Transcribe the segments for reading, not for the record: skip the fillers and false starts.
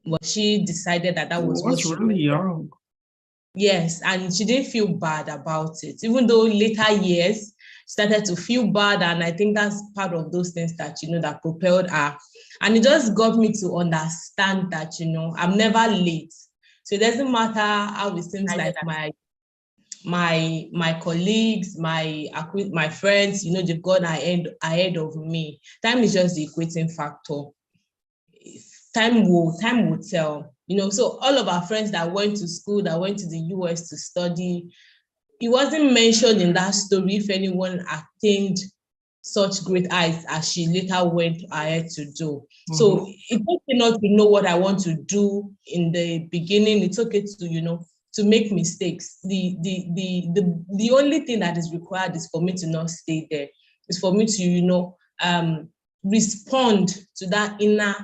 but she decided that was what was she really young. Yes, and she didn't feel bad about it, even though later years started to feel bad. And I think that's part of those things that, that propelled her. And it just got me to understand that, I'm never late. So it doesn't matter how it seems like my colleagues, my friends, they've gone ahead of me. Time is just the equating factor. Time will tell. So all of our friends that went to school, that went to the US to study, it wasn't mentioned in that story if anyone attained such great heights as she later went ahead to do. Mm-hmm. So it's okay not to know what I want to do in the beginning. It's okay to, to make mistakes. The only thing that is required is for me to not stay there. It's for me to, respond to that inner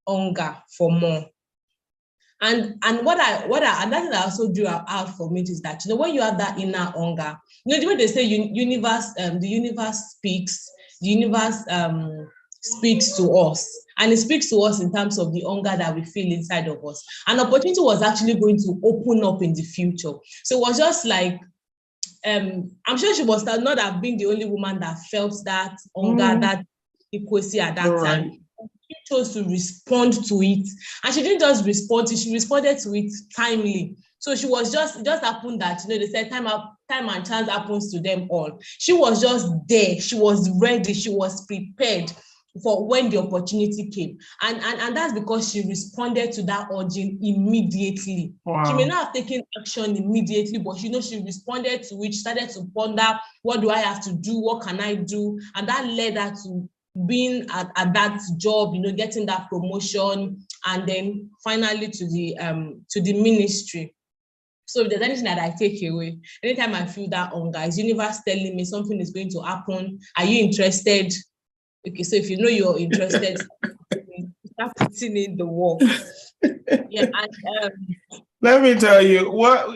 hunger for more. And what another thing that also drew out for me is that, when you have that inner hunger, the way they say the universe speaks, the universe speaks to us, and it speaks to us in terms of the hunger that we feel inside of us. An opportunity was actually going to open up in the future. So it was just like, I'm sure she must not have been the only woman that felt that hunger, that equity at that time. She chose to respond to it, and she didn't just respond to it, she responded to it timely. So she was it just happened that, they said time and chance happens to them all. She was just there, she was ready, she was prepared for when the opportunity came. And that's because she responded to that urging immediately. Wow. She may not have taken action immediately, but she responded to it, started to ponder, what do I have to do, what can I do? And that led her to being at that job, getting that promotion, and then finally to the ministry. So if there's anything that I take away, anytime I feel that hunger, is universe telling me something is going to happen. Are you interested? Okay, so if you're interested, start putting in the work. Yeah, and let me tell you what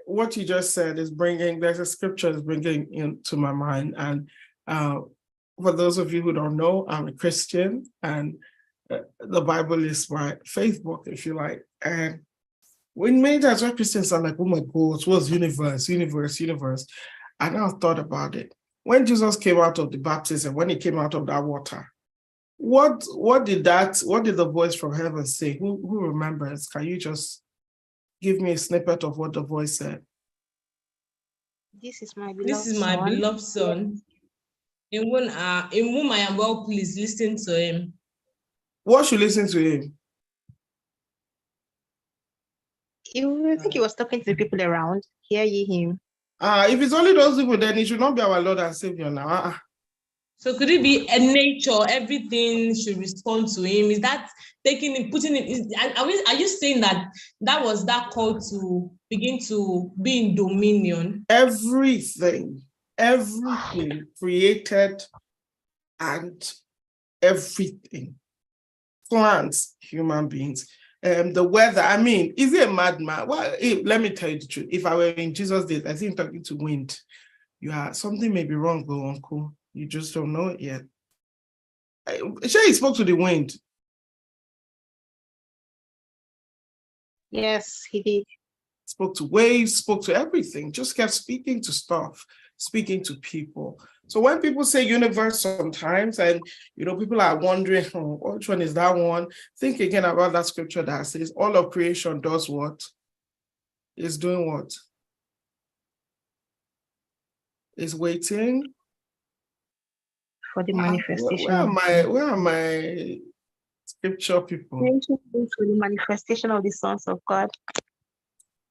what you just said is there's a scripture that's bringing into my mind. And for those of you who don't know, I'm a Christian, and the Bible is my faith book, if you like. And when many times when Christians are like, oh my God, what's universe? And I thought about it. When Jesus came out of the baptism, when he came out of that water, what did the voice from heaven say? Who remembers? Can you just give me a snippet of what the voice said? This is my beloved son. In whom I am well pleased. Listen to him. What should listen to him? I think he was talking to the people around. Hear ye him. If it's only those people, then he should not be our Lord and Savior now. So could it be a nature? Everything should respond to him. Is that taking him, putting him? Are you saying that was that call to begin to be in dominion? Everything created, and everything, plants, human beings, the weather. I mean, is he a madman? Well, let me tell you the truth. If I were in Jesus' days, I think talking to wind, something may be wrong, though, uncle. You just don't know it yet. Sure, he spoke to the wind. Yes, he did. Spoke to waves, spoke to everything, just kept speaking to stuff, speaking to people. So when people say universe sometimes, and people are wondering, which one is that one? Think again about that scripture that says all of creation does what? Is doing what? Is waiting for the manifestation. Where are my scripture people? For the manifestation of the sons of God.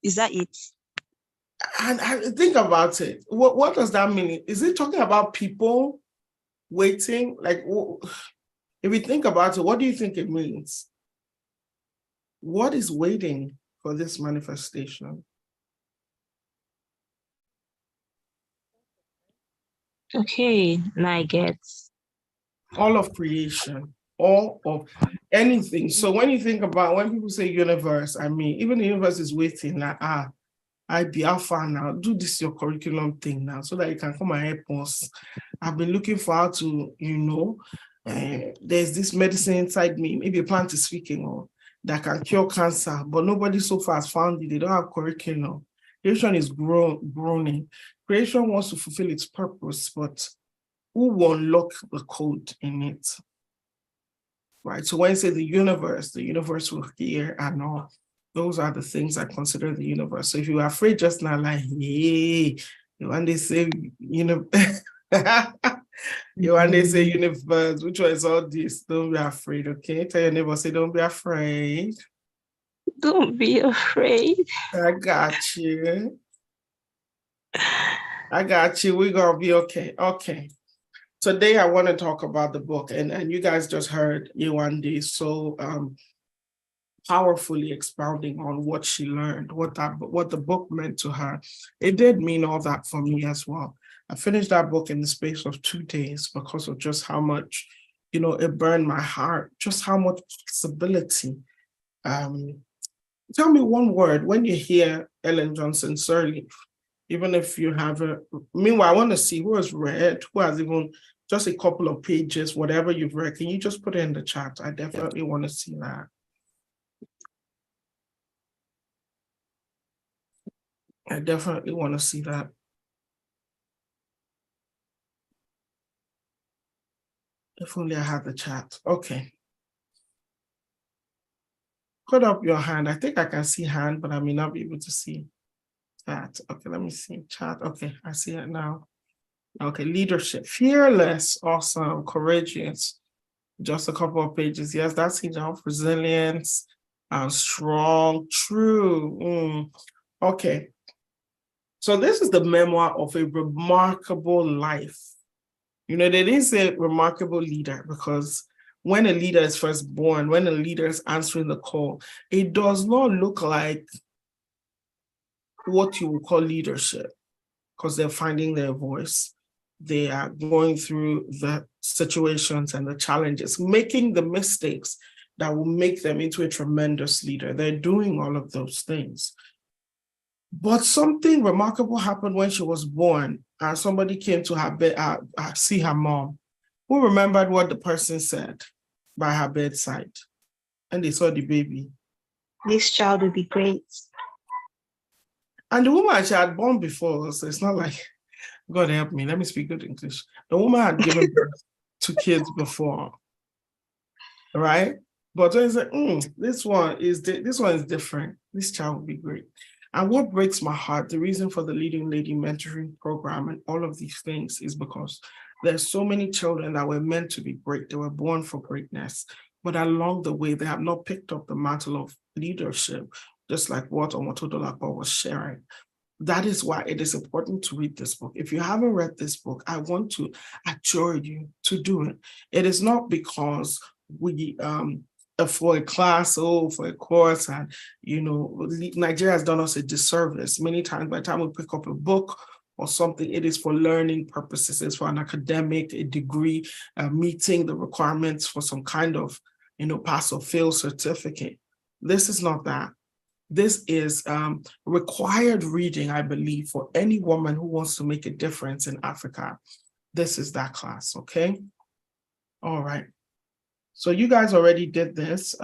Is that it? And think about it. What does that mean? Is it talking about people waiting? Like, if we think about it, what do you think it means? What is waiting for this manifestation? Okay, now I get. All of creation, all of anything. So when you think about, when people say universe, I mean, even the universe is waiting, like, I be alpha now, do this your curriculum thing now, so that you can come and help us. I've been looking for how to, there's this medicine inside me, maybe a plant is speaking, or that can cure cancer, but nobody so far has found it. They don't have curriculum. Creation is groaning. Creation wants to fulfill its purpose, but who will unlock the code in it? Right. So when I say the universe will hear and all. Those are the things I consider the universe. So if you're afraid just now, like, hey, when they say, when they say universe, which one is all this? Don't be afraid, okay? Tell your neighbor, say, don't be afraid. Don't be afraid. I got you. I got you. We're going to be okay. Okay. Today, I want to talk about the book. And you guys just heard Yewande so powerfully expounding on what she learned, what the book meant to her. It did mean all that for me as well. I finished that book in the space of 2 days because of just how much, it burned my heart, just how much possibility. Tell me one word when you hear Ellen Johnson Sirleaf, even if you haven't. Meanwhile, I want to see who has read, who has even just a couple of pages, whatever you've read. Can you just put it in the chat? I definitely want to see that. I definitely want to see that. If only I had the chat. Okay. Put up your hand. I think I can see hand, but I may not be able to see chat. Okay, let me see chat. Okay, I see it now. Okay, leadership. Fearless, awesome, courageous. Just a couple of pages. Yes, that's enough. Resilience, strong, true. Okay. So this is the memoir of a remarkable life. They didn't say remarkable leader because when a leader is first born, when a leader is answering the call, it does not look like what you would call leadership because they're finding their voice. They are going through the situations and the challenges, making the mistakes that will make them into a tremendous leader. They're doing all of those things. But something remarkable happened when she was born, and somebody came to her bed, see her mom, who remembered what the person said by her bedside, and they saw the baby. This child will be great. And the woman she had born before, so it's not like, God help me, let me speak good English. The woman had given birth to kids before, right? But when it's like, this one is different. This child will be great. And what breaks my heart, the reason for the Leading Lady Mentoring Program and all of these things is because there's so many children that were meant to be great. They were born for greatness. But along the way, they have not picked up the mantle of leadership, just like what Omotodolapo was sharing. That is why it is important to read this book. If you haven't read this book, I want to adjure you to do it. It is not because we for a class or for a course, and Nigeria has done us a disservice. Many times by the time we pick up a book or something, it is for learning purposes. It's for an academic, a degree, meeting the requirements for some kind of pass or fail certificate. This is not that. This is required reading, I believe, for any woman who wants to make a difference in Africa. This is that class, okay? All right. So you guys already did this.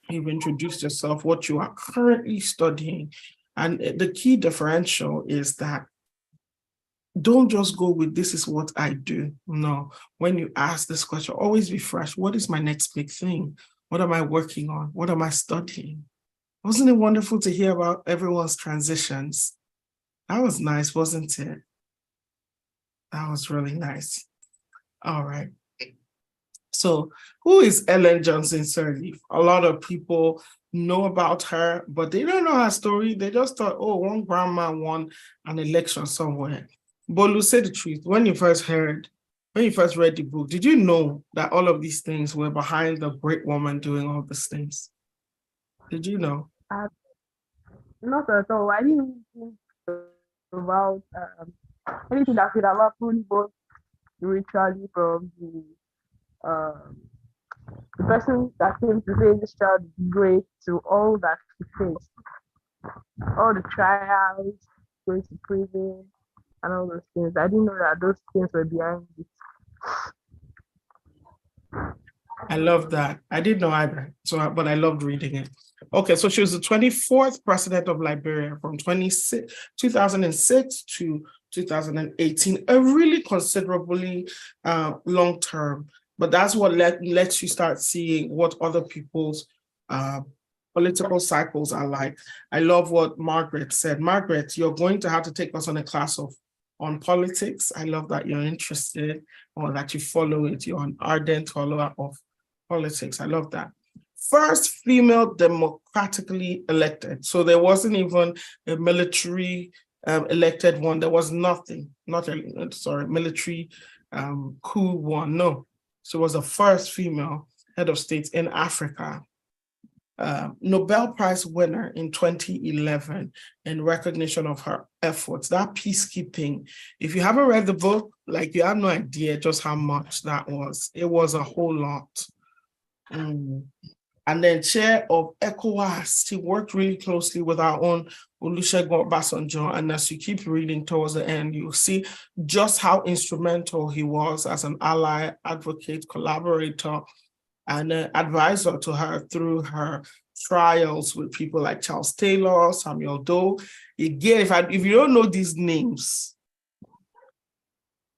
You've introduced yourself, what you are currently studying. And the key differential is that don't just go with this is what I do. No, when you ask this question, always be fresh. What is my next big thing? What am I working on? What am I studying? Wasn't it wonderful to hear about everyone's transitions? That was nice, wasn't it? That was really nice. All right. So who is Ellen Johnson Sirleaf? A lot of people know about her, but they don't know her story. They just thought, oh, one grandma won an election somewhere. Bolu, say the truth. When you first read the book, did you know that all of these things were behind the great woman doing all these things? Did you know? Not at all. I didn't think about anything that could have happened, both spiritually from the person that came to say this child is great to all that she faced, all the trials, going to prison, and all those things. I didn't know that those things were behind it. I love that. I didn't know either, but I loved reading it. Okay, so she was the 24th president of Liberia from 2006 to 2018, a really considerably long term. But that's what lets you start seeing what other people's political cycles are like. I love what Margaret said. Margaret, you're going to have to take us on a class on politics. I love that you're interested or that you follow it. You're an ardent follower of politics. I love that. First female democratically elected. So there wasn't even a military elected one. There was nothing, military coup one. No. So it was the first female head of state in Africa. Nobel Prize winner in 2011 in recognition of her efforts. That peacekeeping, if you haven't read the book, like you have no idea just how much that was. It was a whole lot. And then chair of ECOWAS, she worked really closely with our own Olusegun Obasanjo. And as you keep reading towards the end, you'll see just how instrumental he was as an ally, advocate, collaborator, and an advisor to her through her trials with people like Charles Taylor, Samuel Doe. Again, if you don't know these names,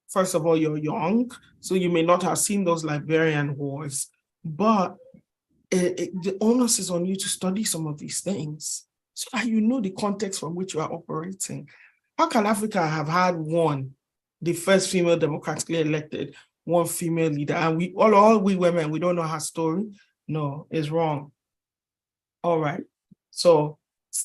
first of all, you're young, so you may not have seen those Liberian wars, but the onus is on you to study some of these things so that you know the context from which you are operating. How can Africa have had the first female democratically elected, one female leader, and we all we women, we don't know her story? No, it's wrong. All right. So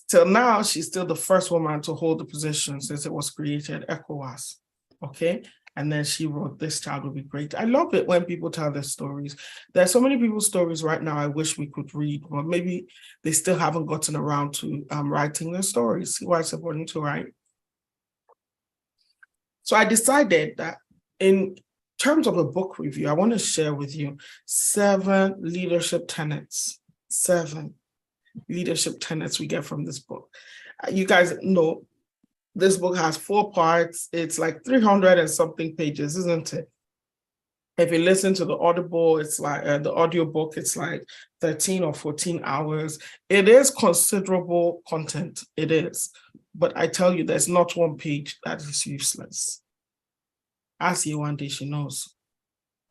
till now, she's still the first woman to hold the position since it was created, ECOWAS. Okay. And then she wrote, "This child will be great." I love it when people tell their stories. There are so many people's stories right now I wish we could read, but maybe they still haven't gotten around to writing their stories. See why it's important to write. So I decided that in terms of a book review, I want to share with you 7 leadership tenets. 7 leadership tenets we get from this book. You guys know this book has 4 parts. It's like 300 and something pages, isn't it? If you listen to the Audible, it's like the audiobook, it's like 13 or 14 hours. It is considerable content. It is. But I tell you, there's not one page that is useless. Ask you one day, she knows.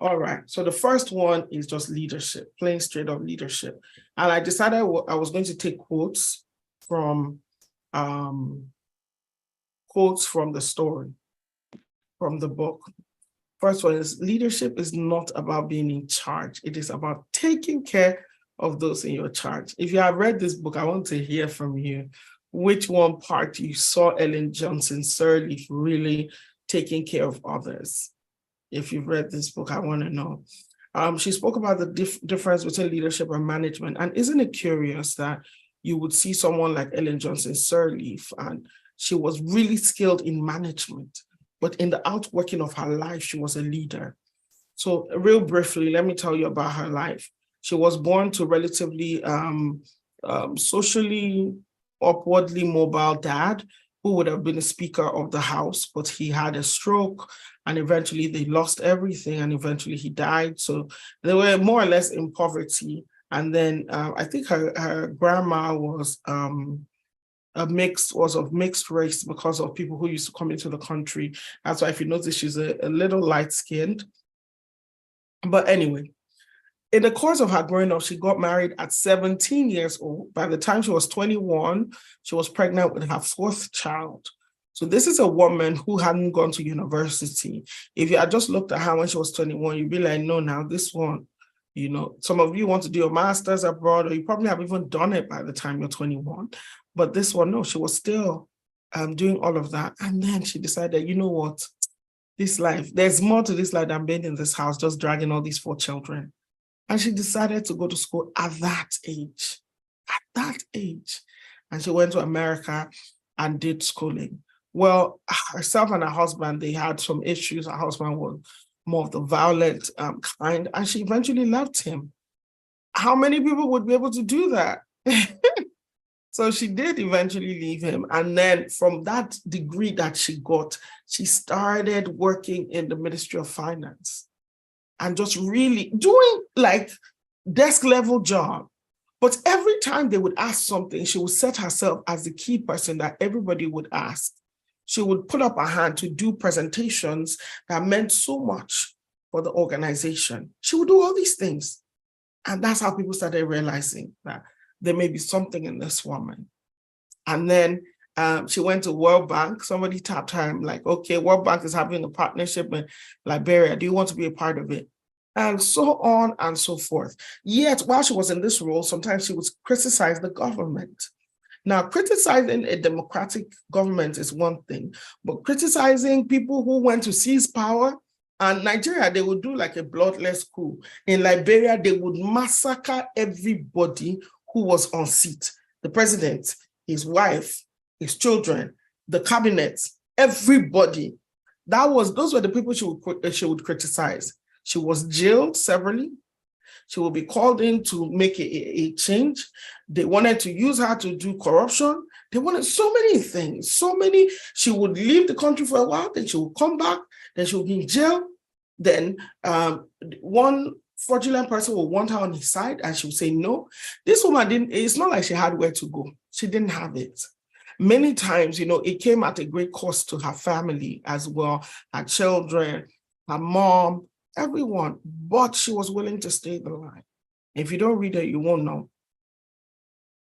All right. So the first one is just leadership, plain straight up leadership. And I decided I was going to take quotes from the story, from the book. First one is, leadership is not about being in charge. It is about taking care of those in your charge. If you have read this book, I want to hear from you which one part you saw Ellen Johnson Sirleaf really taking care of others. If you've read this book, I want to know. She spoke about the difference between leadership and management. And isn't it curious that you would see someone like Ellen Johnson Sirleaf, and she was really skilled in management, but in the outworking of her life, she was a leader. So real briefly, let me tell you about her life. She was born to relatively socially upwardly mobile dad who would have been a Speaker of the House, but he had a stroke and eventually they lost everything and eventually he died. So they were more or less in poverty. And then I think her grandma was of mixed race because of people who used to come into the country. That's why if you notice, she's a little light-skinned. But anyway, in the course of her growing up, she got married at 17 years old. By the time she was 21, she was pregnant with her 4th child. So this is a woman who hadn't gone to university. If you had just looked at her when she was 21, you'd be like, no, now this one, you know, some of you want to do your master's abroad, or you probably have even done it by the time you're 21. But this one, no, she was still doing all of that. And then she decided, you know what, this life, there's more to this life than being in this house, just dragging all these 4 children. And she decided to go to school at that age. And she went to America and did schooling. Well, herself and her husband, they had some issues. Her husband was more of the violent kind, and she eventually left him. How many people would be able to do that? So she did eventually leave him. And then from that degree that she got, she started working in the Ministry of Finance. and just really doing like desk level job. But every time they would ask something, she would set herself as the key person that everybody would ask. She would put up her hand to do presentations that meant so much for the organization. She would do all these things. And that's how people started realizing that there may be something in this woman. And then she went to World Bank. Somebody tapped her and like, okay, World Bank is having a partnership with Liberia. Do you want to be a part of it? And so on and so forth. Yet, while she was in this role, sometimes she would criticize the government. Now, criticizing a democratic government is one thing, but criticizing people who went to seize power, and Nigeria, they would do like a bloodless coup. In Liberia, they would massacre everybody who was on seat. The president, his wife, his children, the cabinet, everybody. Those were the people she would criticize. She was jailed severally. She will be called in to make a change. They wanted to use her to do corruption. They wanted so many things, she would leave the country for a while, then she would come back, then she would be in jail. Then one fraudulent person will want her on his side and she would say, no, this woman it's not like she had where to go. She didn't have it. Many times, it came at a great cost to her family as well, her children, her mom, everyone, but she was willing to stay the line. If you don't read it, you won't know.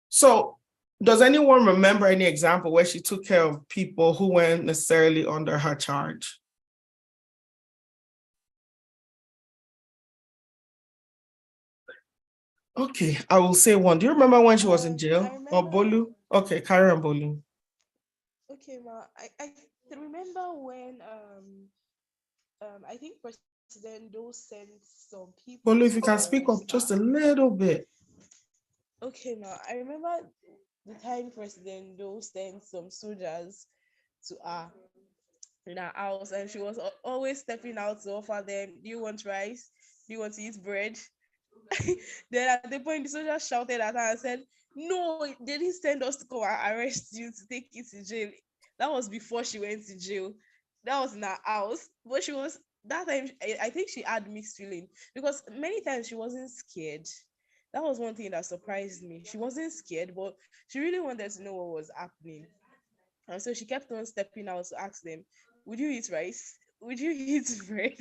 So does anyone remember any example where she took care of people who weren't necessarily under her charge? Okay, I will say one. Do you remember when she was in jail? Or Bolu? Okay, carry on, Bolu. Okay, ma. I remember when I think President Doe sent some people. Bolu, if you can speak up just a little bit. Okay, ma. I remember the time President Doe sent some soldiers to her in her house, and she was always stepping out to offer them, do you want rice? Do you want to eat bread? Then at the point, the soldiers shouted at her and said, no, they didn't send us to come and arrest you to take you to jail. That was before she went to jail. That was in her house. But that time, I think she had mixed feeling because many times she wasn't scared. That was one thing that surprised me. She wasn't scared, but she really wanted to know what was happening. And so she kept on stepping out to ask them, would you eat rice? Would you eat bread?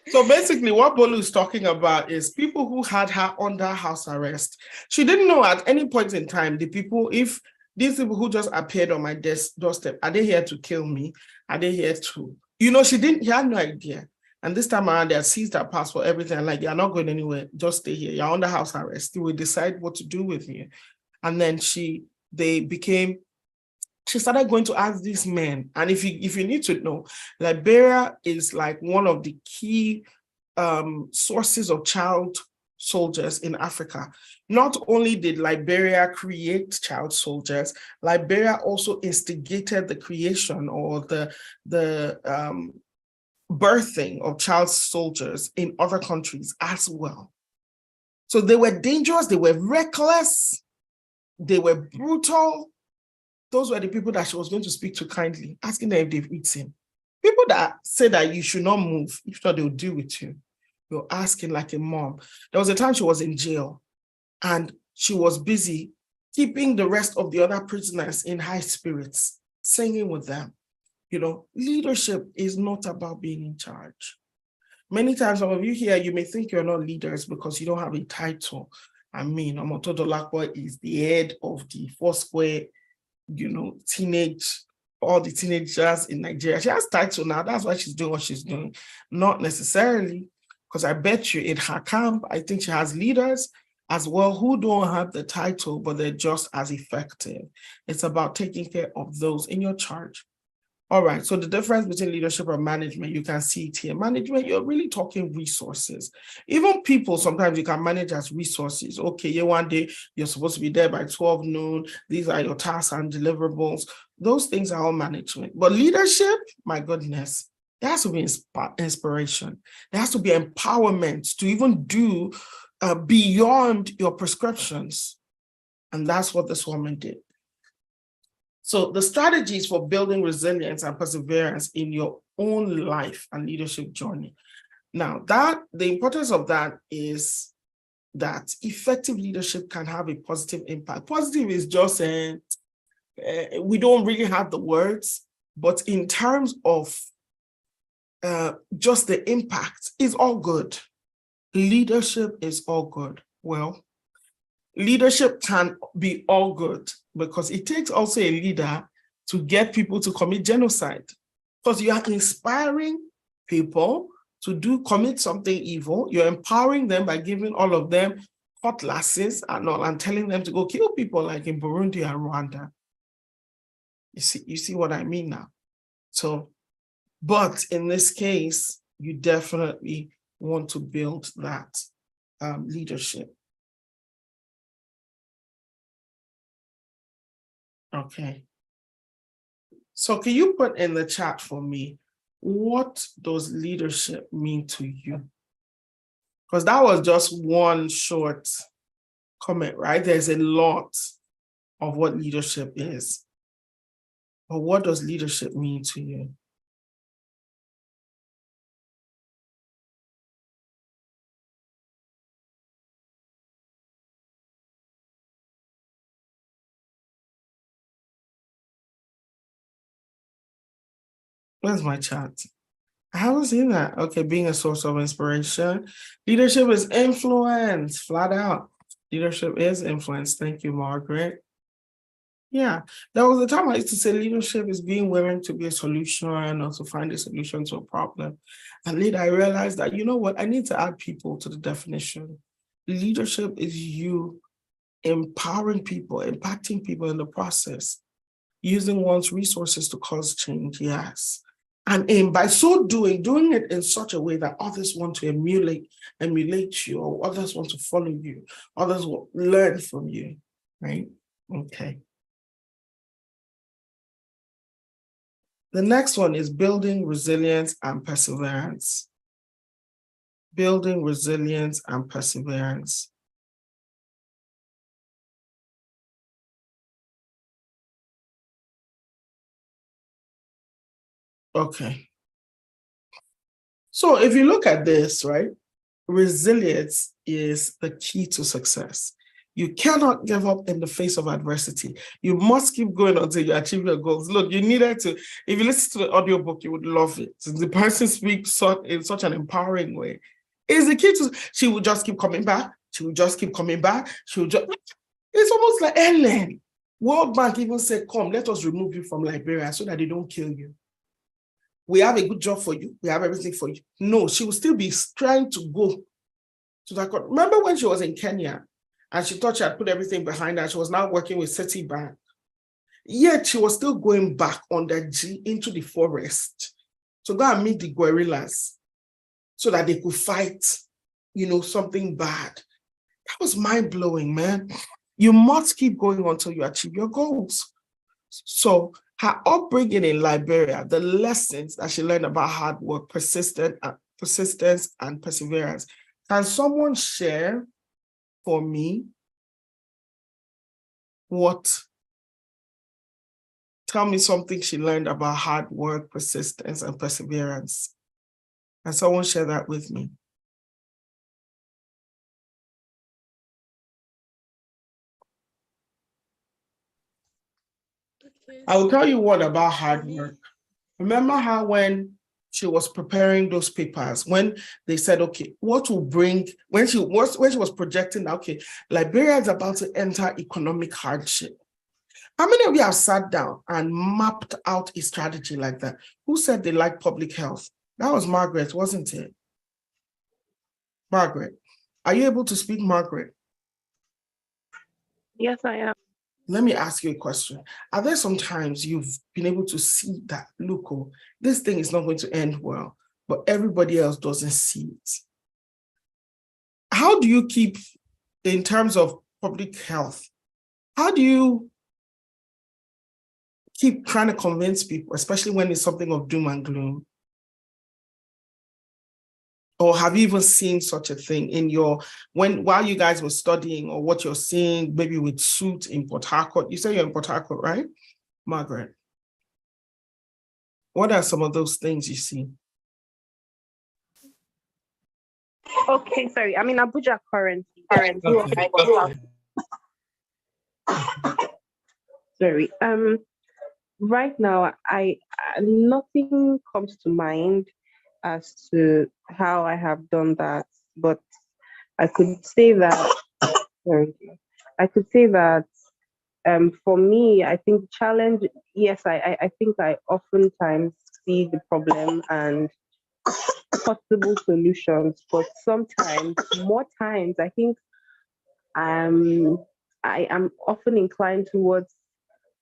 So basically what Bolu is talking about is people who had her under house arrest. She didn't know at any point in time, if these people who just appeared on my doorstep, are they here to kill me? Are they here to, she had no idea. And this time around, they had seized her passport, everything. Like, you're not going anywhere, just stay here. You're under house arrest. They will decide what to do with you. And then she started going to ask these men. And if you need to know, Liberia is like one of the key sources of child soldiers in Africa. Not only did Liberia create child soldiers, Liberia also instigated the creation or the birthing of child soldiers in other countries as well. So they were dangerous, they were reckless, they were brutal. Those were the people that she was going to speak to kindly, asking them if they've eaten. People that say that you should not move, if not, they'll deal with you. You're asking like a mom. There was a time she was in jail and she was busy keeping the rest of the other prisoners in high spirits, singing with them. Leadership is not about being in charge. Many times, some of you here, you may think you're not leaders because you don't have a title. I mean, Omoto Dolapo is the head of the Foursquare, all the teenagers in Nigeria. She has title now. That's why she's doing what she's doing. Not necessarily, because I bet you in her camp, I think she has leaders as well who don't have the title, but they're just as effective. It's about taking care of those in your charge. All right, so the difference between leadership and management, you can see it here. Management, you're really talking resources. Even people, sometimes you can manage as resources. Okay, one day you're supposed to be there by 12 noon. These are your tasks and deliverables. Those things are all management. But leadership, my goodness, there has to be inspiration. There has to be empowerment to even do beyond your prescriptions. And that's what this woman did. So the strategies for building resilience and perseverance in your own life and leadership journey. Now, the importance of that is that effective leadership can have a positive impact. Positive is just saying, we don't really have the words, but in terms of just the impact, is all good. Leadership is all good. Well, leadership can be all good because it takes also a leader to get people to commit genocide, because you are inspiring people to commit something evil. You're empowering them by giving all of them cutlasses and all, and telling them to go kill people, like in Burundi and Rwanda. You see what I mean now? So, but in this case, you definitely want to build that leadership. Okay. So can you put in the chat for me, what does leadership mean to you? Because that was just one short comment, right? There's a lot of what leadership is. But what does leadership mean to you? Where's my chat? I haven't seen that. Okay, being a source of inspiration. Leadership is influence, flat out. Leadership is influence. Thank you, Margaret. Yeah, there was a time I used to say leadership is being willing to be a solution or to find a solution to a problem. And later I realized that, you know what, I need to add people to the definition. Leadership is you empowering people, impacting people in the process, using one's resources to cause change, yes. And by so doing it in such a way that others want to emulate you, or others want to follow you, others will learn from you, right? Okay. The next one is building resilience and perseverance. Building resilience and perseverance. Okay. So if you look at this, right, resilience is the key to success. You cannot give up in the face of adversity. You must keep going until you achieve your goals. Look, you needed to, if you listen to the audiobook, you would love it. The person speaks in such an empowering way. It's the key to, she would just keep coming back. She would just keep coming back. She would just, it's almost like Ellen. World Bank even said, come, let us remove you from Liberia so that they don't kill you. We have a good job for you. We have everything for you. No, she will still be trying to go to that court. Remember when she was in Kenya and she thought she had put everything behind her? She was now working with Citibank. Yet she was still going back on the G into the forest to go and meet the guerrillas so that they could fight, something bad. That was mind-blowing, man. You must keep going until you achieve your goals. So her upbringing in Liberia, the lessons that she learned about hard work, persistence and perseverance. Can someone share for me tell me something she learned about hard work, persistence, and perseverance? Can someone share that with me? Okay, I will tell you what about hard work. Remember how when she was preparing those papers, when they said, okay, what will bring, when she was projecting, okay, Liberia is about to enter economic hardship. How many of you have sat down and mapped out a strategy like that? Who said they like public health? That was Margaret, wasn't it? Margaret, are you able to speak, Margaret? Yes, I am. Let me ask you a question. Are there some times you've been able to see that, look, this thing is not going to end well, but everybody else doesn't see it? How do you keep, in terms of public health, how do you keep trying to convince people, especially when it's something of doom and gloom? Or have you even seen such a thing in while you guys were studying, or what you're seeing maybe with Suit in Port Harcourt? You say you're in Port Harcourt, right, Margaret? What are some of those things you see? Okay, sorry. I'm in Abuja currently. Okay. Sorry. Right now, nothing comes to mind as to how I have done that, but I could say that. Sorry, I could say that. For me, I think the challenge. Yes, I think I oftentimes see the problem and possible solutions, but sometimes, more times, I think um, I am often inclined towards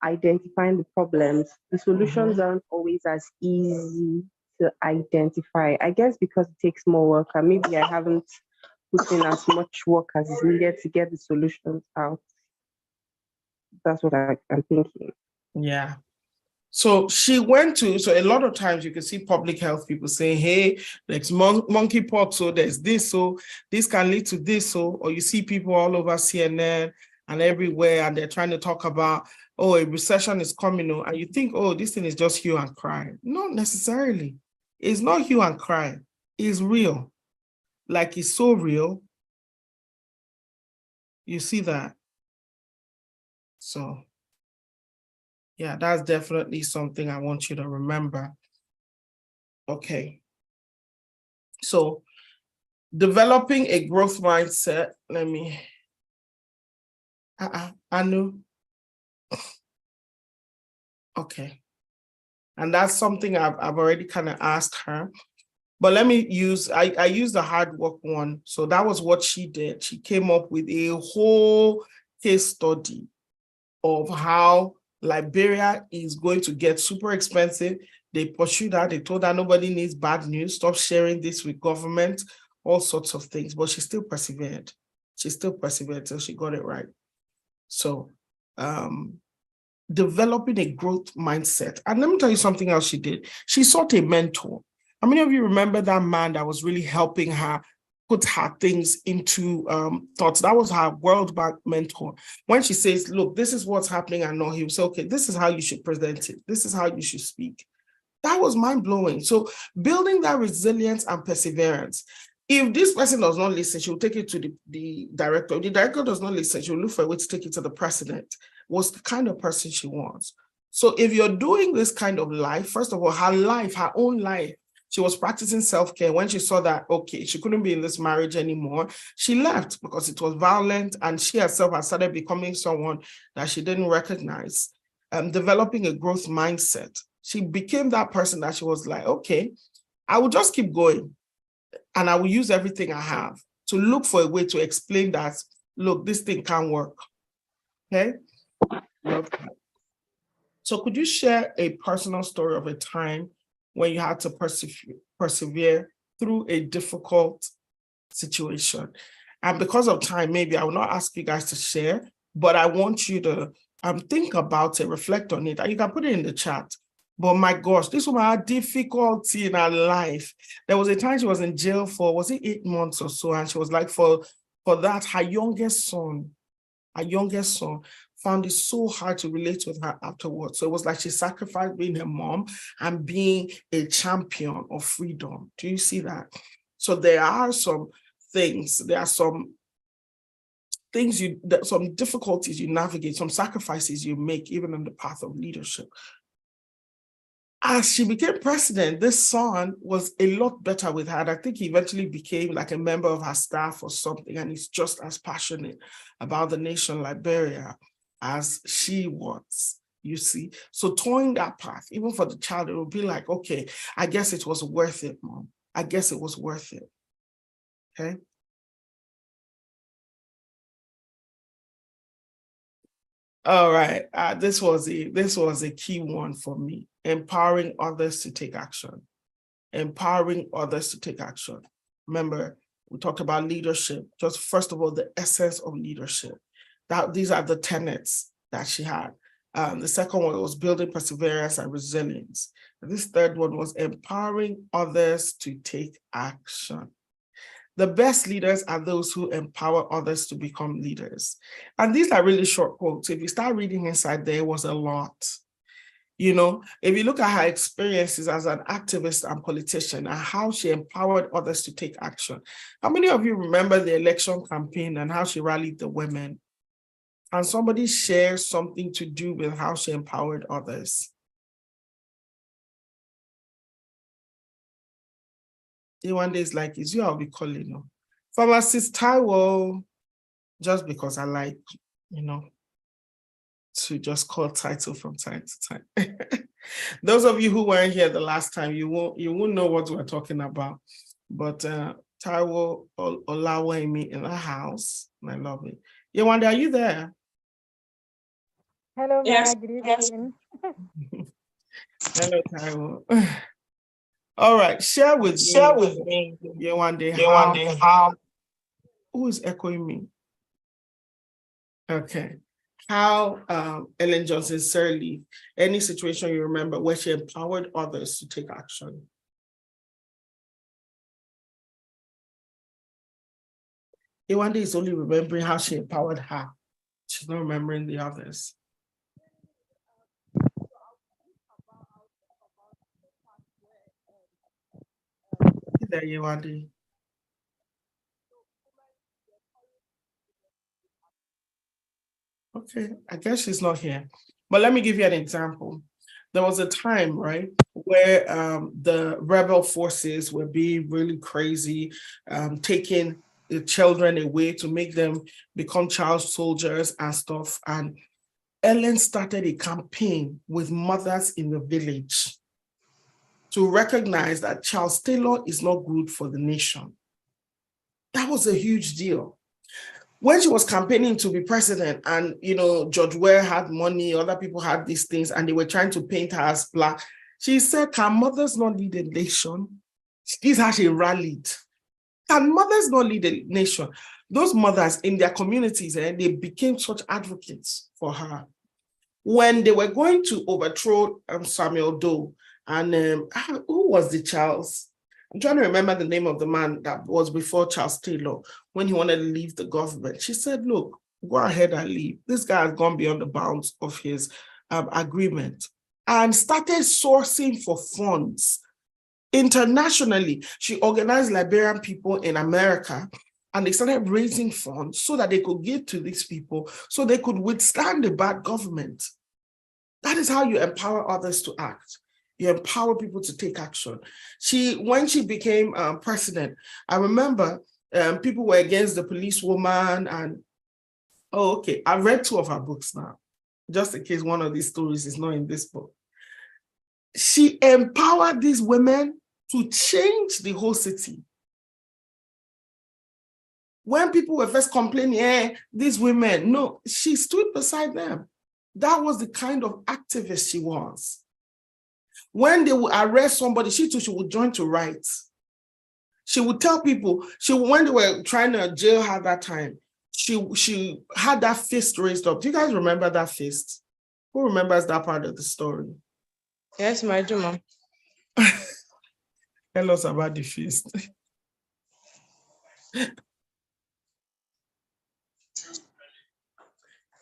identifying the problems. The solutions aren't always as easy to identify. I guess because it takes more work, and maybe I haven't put in as much work as is needed to get the solutions out. That's what I'm thinking. Yeah. So she went to, so a lot of times you can see public health people saying, hey, there's monkeypox, so there's this, so this can lead to this, so, or you see people all over CNN and everywhere, and they're trying to talk about, oh, a recession is coming, and you think, oh, this thing is just hue and cry. Not necessarily. It's not hue and cry. It's real. Like, it's so real. You see that? So yeah, that's definitely something I want you to remember. Okay. So developing a growth mindset, let me, Anu. Okay. And that's something I've already kind of asked her. But let me use, I used the hard work one. So that was what she did. She came up with a whole case study of how Liberia is going to get super expensive. They pursued her. They told her nobody needs bad news. Stop sharing this with government, all sorts of things. But she still persevered. She still persevered till she got it right. So developing a growth mindset. And let me tell you something else she did. She sought a mentor. How many of you remember that man that was really helping her put her things into thoughts? That was her World Bank mentor. When she says, look, this is what's happening, and no, he will say, okay, this is how you should present it. This is how you should speak. That was mind-blowing. So building that resilience and perseverance. If this person does not listen, she'll take it to the director. If the director does not listen, she'll look for a way to take it to the president. Was the kind of person she wants. So if you're doing this kind of life, first of all, her own life, she was practicing self-care. When she saw that, okay, she couldn't be in this marriage anymore, she left because it was violent, and she herself had started becoming someone that she didn't recognize, developing a growth mindset. She became that person that she was like, okay, I will just keep going, and I will use everything I have to look for a way to explain that, look, this thing can't work, okay? Love that. So could you share a personal story of a time when you had to persevere through a difficult situation? And because of time, maybe I will not ask you guys to share, but I want you to think about it, reflect on it, and you can put it in the chat. But my gosh, this woman had difficulty in her life. There was a time she was in jail for, was it 8 months or so? And she was like, for that, her youngest son found it so hard to relate with her afterwards. So it was like she sacrificed being her mom and being a champion of freedom. Do you see that? So there are some things, some difficulties you navigate, some sacrifices you make, even on the path of leadership. As she became president, this son was a lot better with her. And I think he eventually became like a member of her staff or something, and he's just as passionate about the nation Liberia as she was, you see. So towing that path, even for the child, it would be like, okay, I guess it was worth it, Mom. I guess it was worth it, okay? All right, this was a key one for me. Empowering others to take action. Empowering others to take action. Remember, we talked about leadership. Just first of all, the essence of leadership. These are the tenets that she had. The second one was building perseverance and resilience. And this third one was empowering others to take action. The best leaders are those who empower others to become leaders. And these are really short quotes. If you start reading inside, there was a lot. If you look at her experiences as an activist and politician and how she empowered others to take action. How many of you remember the election campaign and how she rallied the women? And somebody shares something to do with how she empowered others. One day is like, it's you I'll be calling you. Pharmacist Taiwo, just because I like, to just call title from time to time. Those of you who weren't here the last time, you won't know what we're talking about. But Taiwo Olawemi in the house, I love it. Yewande, are you there? Hello, Yes. good evening. Hello, Taiwo. All right, share with me, Yewande, how. Who is echoing me? Okay. How Ellen Johnson Sirleaf, any situation you remember where she empowered others to take action. Yewande is only remembering how she empowered her. She's not remembering the others. There, Yewande. Okay, I guess she's not here. But let me give you an example. There was a time, right, where the rebel forces were being really crazy, taking the children away to make them become child soldiers and stuff. And Ellen started a campaign with mothers in the village to recognize that Charles Taylor is not good for the nation. That was a huge deal. When she was campaigning to be president and, George Weah had money, other people had these things, and they were trying to paint her as Black, she said, can mothers not lead a nation? This is how she rallied. Can mothers not lead a nation? Those mothers in their communities, they became such advocates for her. When they were going to overthrow Samuel Doe, and who was the Charles? I'm trying to remember the name of the man that was before Charles Taylor when he wanted to leave the government. She said, look, go ahead and leave. This guy has gone beyond the bounds of his agreement and started sourcing for funds internationally. She organized Liberian people in America and they started raising funds so that they could give to these people so they could withstand the bad government. That is how you empower others to act. You empower people to take action. When she became president, I remember people were against the policewoman and, I've read 2 of her books now, just in case one of these stories is not in this book. She empowered these women to change the whole city. When people were first complaining, these women, no, she stood beside them. That was the kind of activist she was. When they would arrest somebody, she would join to write. She would tell people, when they were trying to jail her that time, she had that fist raised up. Do you guys remember that fist? Who remembers that part of the story? Yes, my Juma. Tell us about the fist.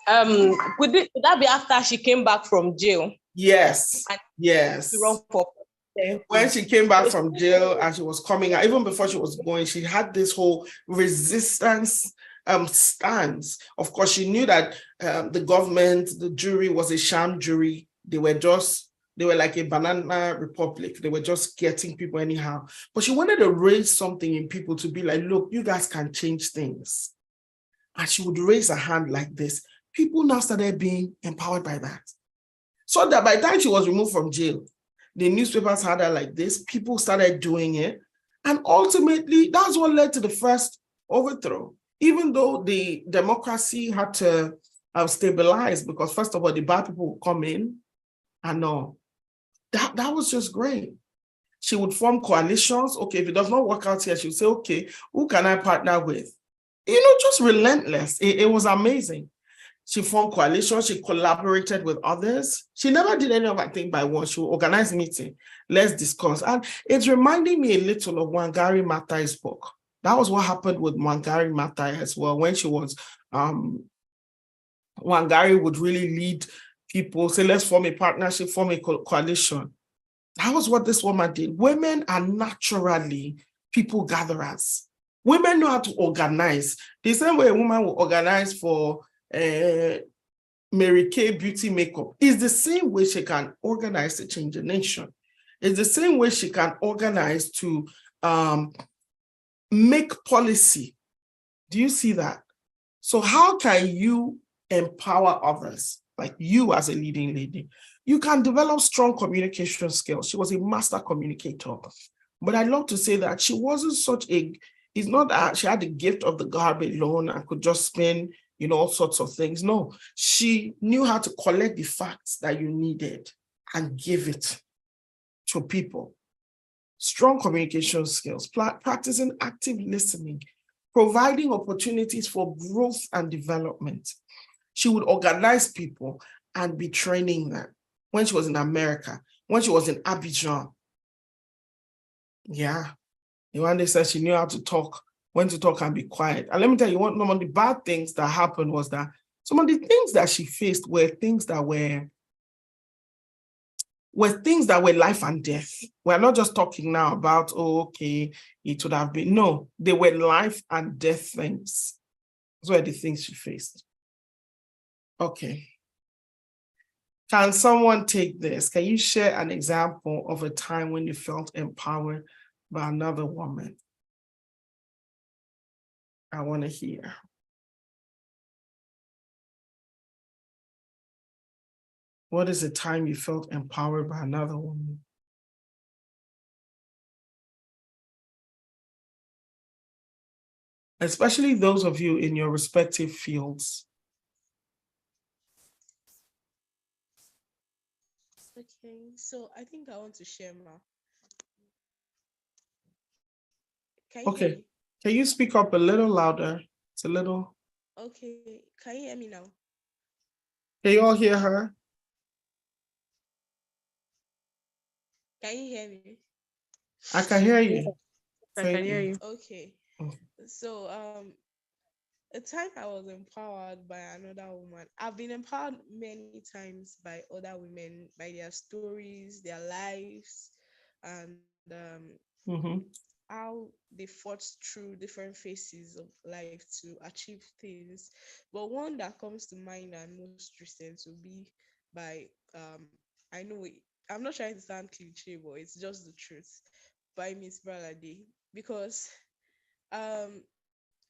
Would that be after she came back from jail? Yes. Yes. When she came back from jail and she was coming out, even before she was going, she had this whole resistance stance. Of course, she knew that the government, the jury was a sham jury. They were like a banana republic. They were just getting people anyhow. But she wanted to raise something in people to be like, look, you guys can change things. And she would raise her hand like this. People now started being empowered by that. So that by the time she was removed from jail, the newspapers had her like this. People started doing it. And ultimately, that's what led to the first overthrow. Even though the democracy had to stabilize, because first of all, the bad people would come in. And no, that was just great. She would form coalitions. Okay, if it does not work out here, she would say, okay, who can I partner with? Just relentless. It was amazing. She formed coalitions, she collaborated with others. She never did any of that thing by one. She would organize a meeting. Let's discuss. And it's reminding me a little of Wangari Maathai's book. That was what happened with Wangari Maathai as well. When she was, Wangari would really lead people, say, let's form a partnership, form a coalition. That was what this woman did. Women are naturally people gatherers. Women know how to organize. The same way a woman will organize for Mary Kay beauty makeup is the same way she can organize to change the nation. It's the same way she can organize to make policy. Do you see that? So how can you empower others? Like you as a leading lady, you can develop strong communication skills. She was a master communicator. But I love to say that she wasn't it's not that she had the gift of the garbage alone and could just spin, all sorts of things. No, she knew how to collect the facts that you needed and give it to people. Strong communication skills, practicing active listening, providing opportunities for growth and development. She would organize people and be training them. When she was in America, when she was in Abidjan. Yeah. One day said she knew how to talk, when to talk and be quiet. And let me tell you, one of the bad things that happened was that some of the things that she faced were things that were life and death. We're not just talking now about, it would have been. No, they were life and death things. Those were the things she faced. Okay. Can someone take this? Can you share an example of a time when you felt empowered by another woman? I want to hear. What is the time you felt empowered by another woman? Especially those of you in your respective fields. Okay, so I think I want to share now. Can you hear me? Can you speak up a little louder? It's a little. Okay, can you hear me now? Can you all hear her? Can you hear me? I can hear you. I can hear you. Okay. So a time I was empowered by another woman. I've been empowered many times by other women, by their stories, their lives, and how they fought through different phases of life to achieve things. But one that comes to mind and most recent will be by I know I'm not trying to sound cliche, but it's just the truth, by Miss Bralade. Because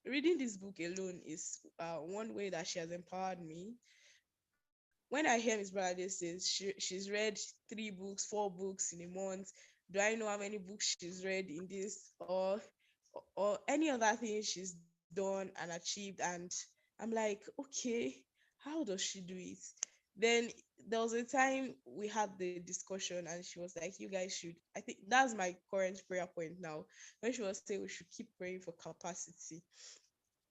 reading this book alone is one way that she has empowered me. When I hear Miss Bralade says she's read 3 books, 4 books in a month, do I know how many books she's read in this or any other thing she's done and achieved? And I'm like, okay, how does she do it? Then there was a time we had the discussion and she was like, you guys should, I think that's my current prayer point now, when she was saying we should keep praying for capacity,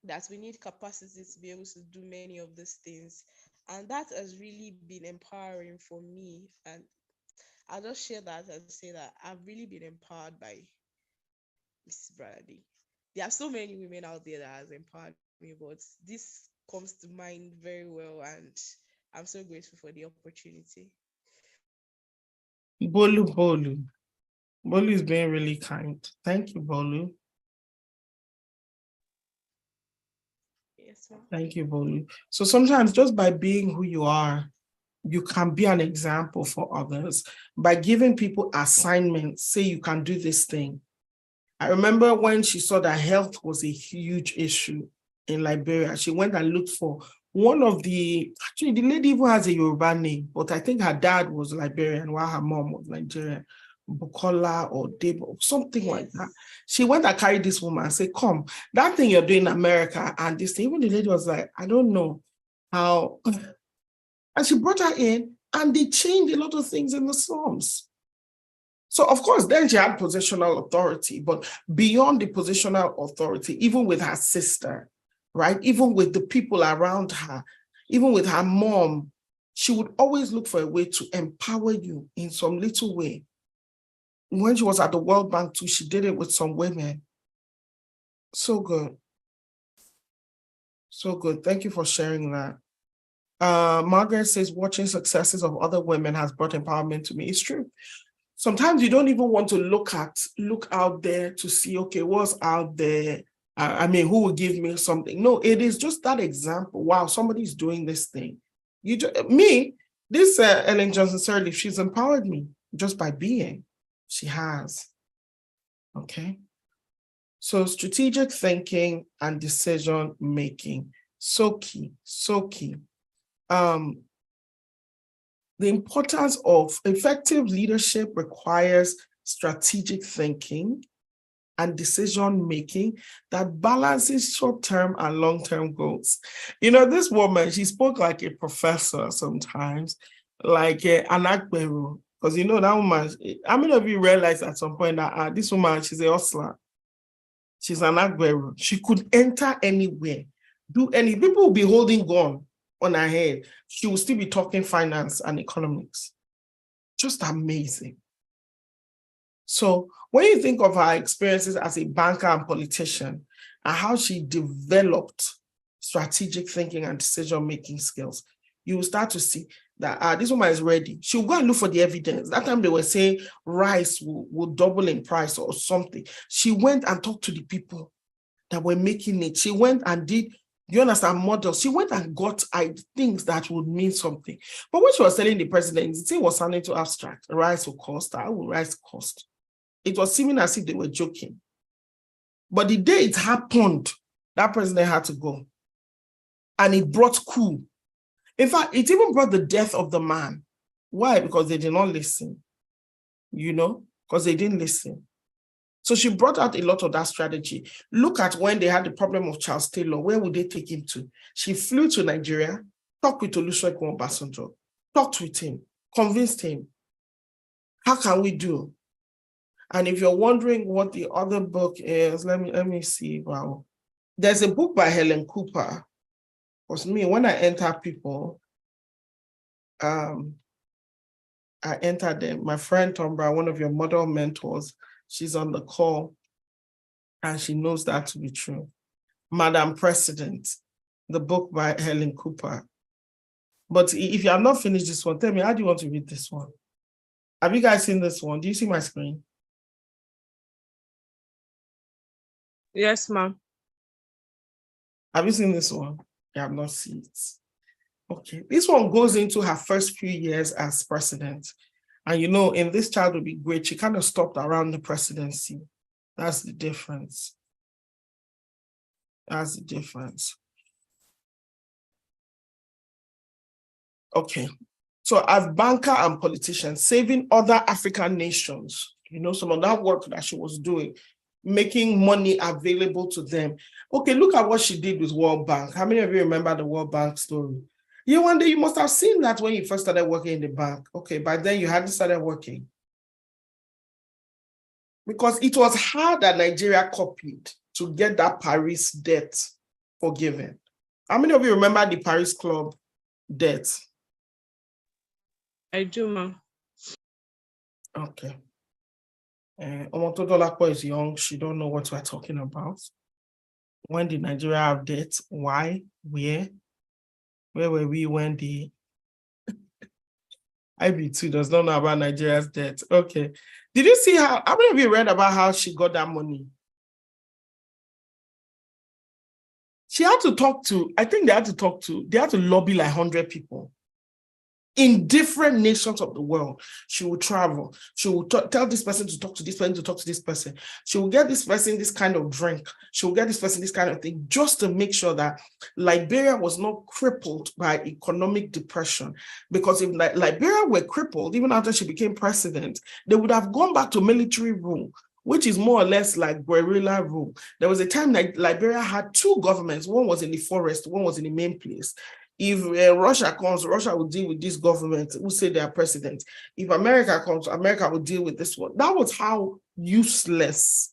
that we need capacity to be able to do many of these things. And that has really been empowering for me. And I'll just share that and say that I've really been empowered by Mrs. Brady. There are so many women out there that has empowered me, but this comes to mind very well, and I'm so grateful for the opportunity. Bolu is being really kind. Thank you, Bolu. Yes, ma'am. Thank you, Bolu. So sometimes just by being who you are, you can be an example for others. By giving people assignments, say you can do this thing. I remember when she saw that health was a huge issue in Liberia, she went and looked for one of actually the lady even has a Yoruba name, but I think her dad was Liberian while her mom was Nigerian, Bukola or Debo, something like that. She went and carried this woman and said, come, that thing you're doing in America and this thing, even the lady was like, I don't know how. And she brought her in and they changed a lot of things in the slums. So, of course, then she had positional authority, but beyond the positional authority, even with her sister, right? Even with the people around her, even with her mom, she would always look for a way to empower you in some little way. When she was at the World Bank too, she did it with some women. So good. So good. Thank you for sharing that. Margaret says, watching successes of other women has brought empowerment to me. It's true. Sometimes you don't even want to look out there to see, okay, what's out there? I mean, who will give me something? No, it is just that example. Wow, somebody's doing this thing. This Ellen Johnson Sirleaf, she's empowered me just by being. She has. Okay. So strategic thinking and decision making, so key, so key. The importance of effective leadership requires strategic thinking and decision making that balances short-term and long-term goals. You know, this woman, she spoke like a professor sometimes, like an Akberu, because you know that woman, how many of you realize at some point that this woman, she's a hustler. She's an Akberu. She could enter anywhere, do any, people will be holding gun on her head. She will still be talking finance and economics. Just amazing. So when you think of her experiences as a banker and politician and how she developed strategic thinking and decision-making skills, you will start to see that this woman is ready. She'll go and look for the evidence. That time they were saying rice will double in price or something. She went and talked to the people that were making it. She went and did, you understand, models. She went and got things that would mean something. But when she was telling the president, the thing was sounding too abstract. Rice will cost. How will rice cost? It was seeming as if they were joking. But the day it happened, that president had to go. And it brought coup. In fact, it even brought the death of the man. Why? Because they did not listen. You know, because they didn't listen. So she brought out a lot of that strategy. Look at when they had the problem of Charles Taylor. Where would they take him to? She flew to Nigeria, talked with Olusegun Obasanjo, talked with him, convinced him. How can we do? And if you're wondering what the other book is, let me see. Wow. There's a book by Helen Cooper. Because me, when I enter people, I enter them. My friend Tombra, one of your model mentors, she's on the call, and she knows that to be true. Madam President, the book by Helen Cooper. But if you have not finished this one, tell me, how do you want to read this one? Have you guys seen this one? Do you see my screen? Yes, ma'am. Have you seen this one? You have not seen it. Okay, this one goes into her first few years as president. And you know, in This Child Will Be Great, she kind of stopped around the presidency. That's the difference. That's the difference. Okay, so as banker and politician, saving other African nations, you know, some of that work that she was doing, making money available to them. Okay, look at what she did with World Bank. How many of you remember the World Bank story? You one day you must have seen that when you first started working in the bank. Okay, by then you hadn't started working. Because it was hard that Nigeria copied to get that Paris debt forgiven. How many of you remember the Paris Club debt? I do, ma'am. Okay. Omotodolapo is young. She don't know what we're talking about. When did Nigeria have debt? Why? Where? Where were we when the IB2 does not know about Nigeria's debt? Okay. Did you see how many of you read about how she got that money? She had to talk to, I think they had to lobby like 100 people. In different nations of the world. She will travel. She will tell this person to talk to this person, to talk to this person. She will get this person this kind of drink. She will get this person this kind of thing, just to make sure that Liberia was not crippled by economic depression. Because if Liberia were crippled, even after she became president, they would have gone back to military rule, which is more or less like guerrilla rule. There was a time that Liberia had two governments. One was in the forest, one was in the main place. If Russia comes, Russia will deal with this government who say they are president. If America comes, America will deal with this one. That was how useless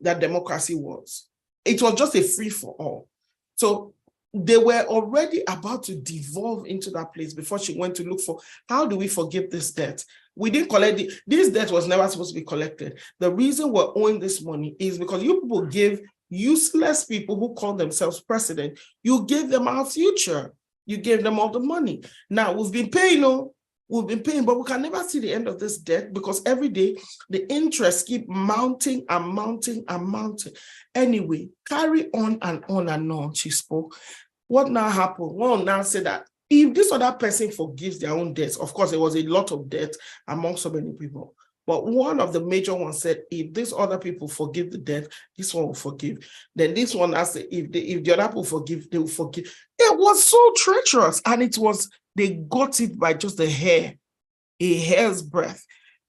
that democracy was. It was just a free-for-all. So they were already about to devolve into that place before she went to look for, how do we forgive this debt? We didn't collect it. This debt was never supposed to be collected. The reason we're owing this money is because you people give useless people who call themselves president, you give them our future. You gave them all the money. Now we've been paying, but we can never see the end of this debt because every day the interest keep mounting and mounting and mounting. Anyway, carry on and on and on, she spoke. What now happened? One now said that if this other person forgives their own debts, of course, there was a lot of debt among so many people. But one of the major ones said, if these other people forgive the debt, this one will forgive. Then this one asked, if the other people forgive, they will forgive. It was so treacherous. And they got it by just a hair's breadth.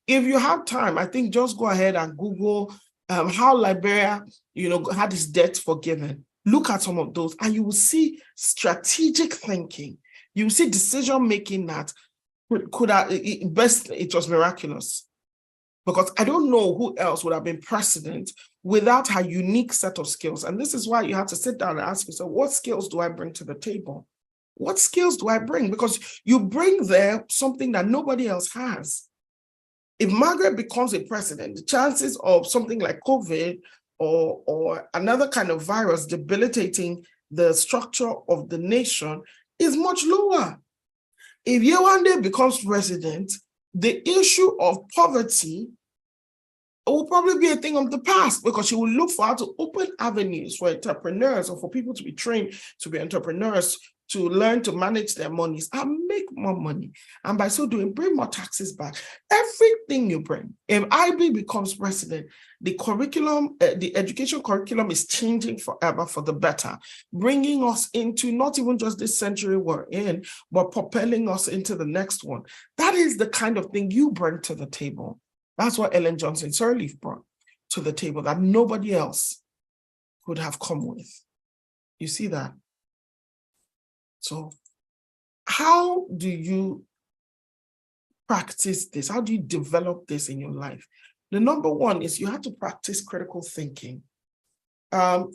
If you have time, I think just go ahead and Google how Liberia, had its debt forgiven. Look at some of those and you will see strategic thinking. You will see decision-making that it was miraculous. Because I don't know who else would have been president without her unique set of skills. And this is why you have to sit down and ask yourself, what skills do I bring to the table? What skills do I bring? Because you bring there something that nobody else has. If Margaret becomes a president, the chances of something like COVID or another kind of virus debilitating the structure of the nation is much lower. If Yewande becomes president, the issue of poverty will probably be a thing of the past because she will look for how to open avenues for entrepreneurs or for people to be trained to be entrepreneurs, to learn to manage their monies and make more money. And by so doing, bring more taxes back. Everything you bring. If IB becomes president, the curriculum, the education curriculum is changing forever for the better, bringing us into not even just this century we're in, but propelling us into the next one. That is the kind of thing you bring to the table. That's what Ellen Johnson Sirleaf brought to the table that nobody else could have come with. You see that? So how do you practice this? How do you develop this in your life? The number one is you have to practice critical thinking. Anu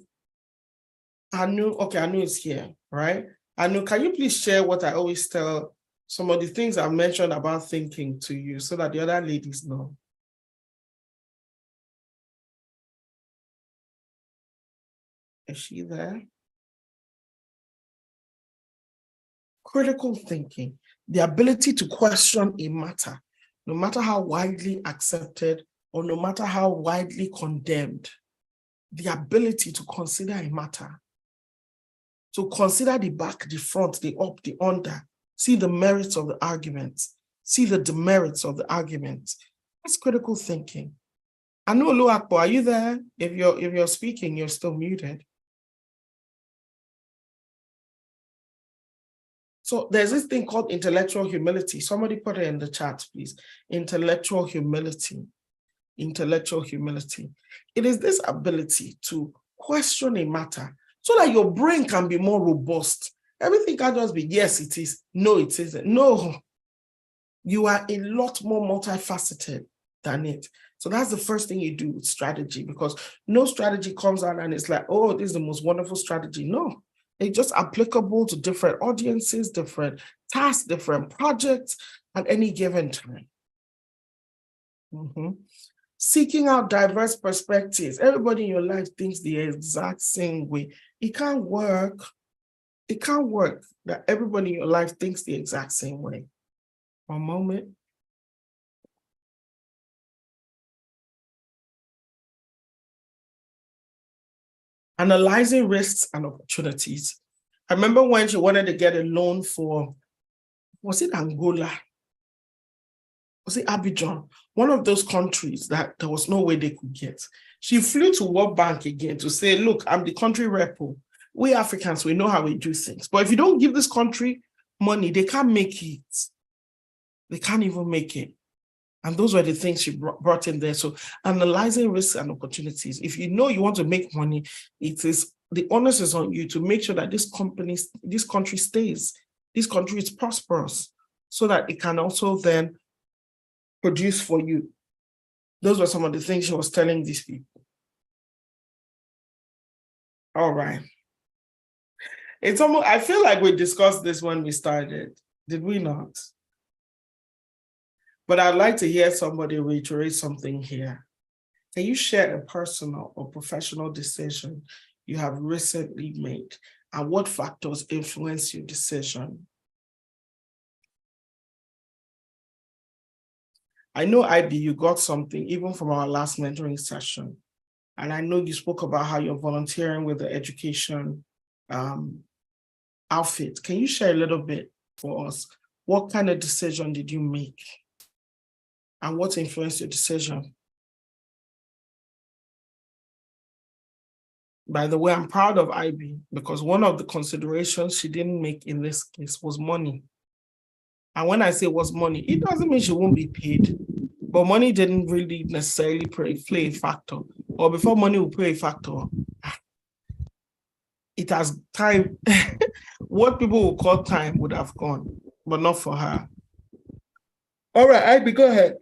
is here, right? Anu, can you please share what I always tell some of the things I've mentioned about thinking to you so that the other ladies know? Is she there? Critical thinking, the ability to question a matter, no matter how widely accepted or no matter how widely condemned, the ability to consider a matter, to consider the back, the front, the up, the under, see the merits of the arguments, see the demerits of the arguments. That's critical thinking. Anu Oluwapo, are you there? If you're speaking, you're still muted. So there's this thing called intellectual humility. Somebody put it in the chat, please. Intellectual humility. Intellectual humility. It is this ability to question a matter so that your brain can be more robust. Everything can't just be, yes, it is. No, it isn't. No, you are a lot more multifaceted than it. So that's the first thing you do with strategy, because no strategy comes out and it's like, oh, this is the most wonderful strategy. No. It's just applicable to different audiences, different tasks, different projects at any given time. Seeking out diverse perspectives. Everybody in your life thinks the exact same way. It can't work. It can't work that everybody in your life thinks the exact same way. One moment. Analyzing risks and opportunities. I remember when she wanted to get a loan for, was it Angola? Was it Abidjan? One of those countries that there was no way they could get. She flew to World Bank again to say, look, I'm the country rep. We Africans, we know how we do things. But if you don't give this country money, they can't make it. They can't even make it. And those were the things she brought in there. So analyzing risks and opportunities. If you know you want to make money, it is the onus is on you to make sure that this country stays, this country is prosperous, so that it can also then produce for you. Those were some of the things she was telling these people. All right. It's almost, I feel like we discussed this when we started. Did we not? But I'd like to hear somebody reiterate something here. Can you share a personal or professional decision you have recently made and what factors influence your decision? I know, IB, you got something even from our last mentoring session. And I know you spoke about how you're volunteering with the education outfit. Can you share a little bit for us? What kind of decision did you make? And what influenced your decision? By the way, I'm proud of IB because one of the considerations she didn't make in this case was money. And when I say was money, it doesn't mean she won't be paid, but money didn't really necessarily play a factor. Or before money will play a factor, it has time. What people will call time would have gone, but not for her. All right, IB, go ahead.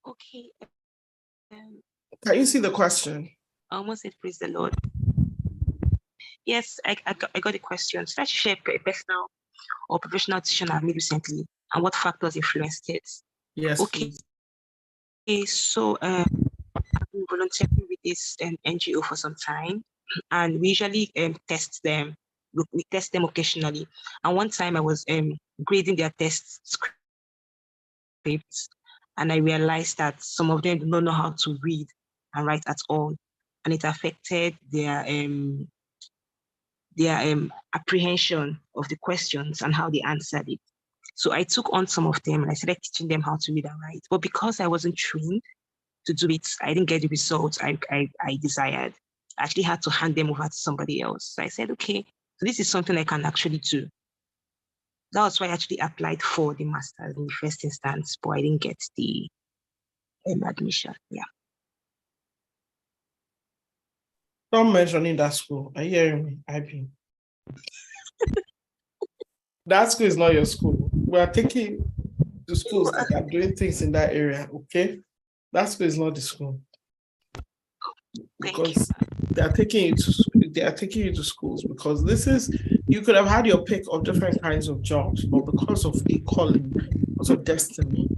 Okay. Can you see the question? I almost said praise the Lord. Yes, I got the question. So let's share a personal or professional decision I've made recently and what factors influenced it. Yes. Okay. Please. Okay, so I've been volunteering with this NGO for some time, and we usually test them. We test them occasionally. And one time I was grading their test scripts, and I realized that some of them do not know how to read and write at all, and it affected their apprehension of the questions and how they answered it. So I took on some of them and I started teaching them how to read and write. But because I wasn't trained to do it, I didn't get the results I desired. I actually had to hand them over to somebody else. So I said, okay, so this is something I can actually do. That was why I actually applied for the master's in the first instance, but I didn't get the admission. Yeah. Stop mentioning that school. Are you hearing me? IB. That school is not your school. We are taking the schools that are doing things in that area, okay? That school is not the school. Because they are taking you to schools because this is, you could have had your pick of different kinds of jobs, but because of a calling, because of destiny,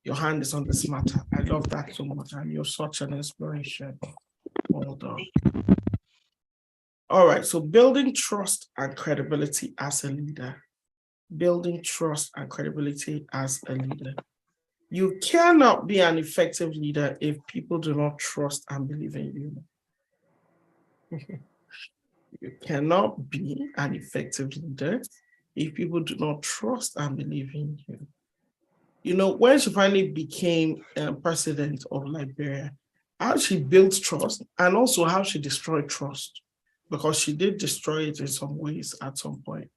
your hand is on this matter. I love that so much, and you're such an inspiration. Well done. All right, so building trust and credibility as a leader. Building trust and credibility as a leader. You cannot be an effective leader if people do not trust and believe in you. You cannot be an effective leader if people do not trust and believe in you. You know, when she finally became president of Liberia, how she built trust and also how she destroyed trust, because she did destroy it in some ways at some point.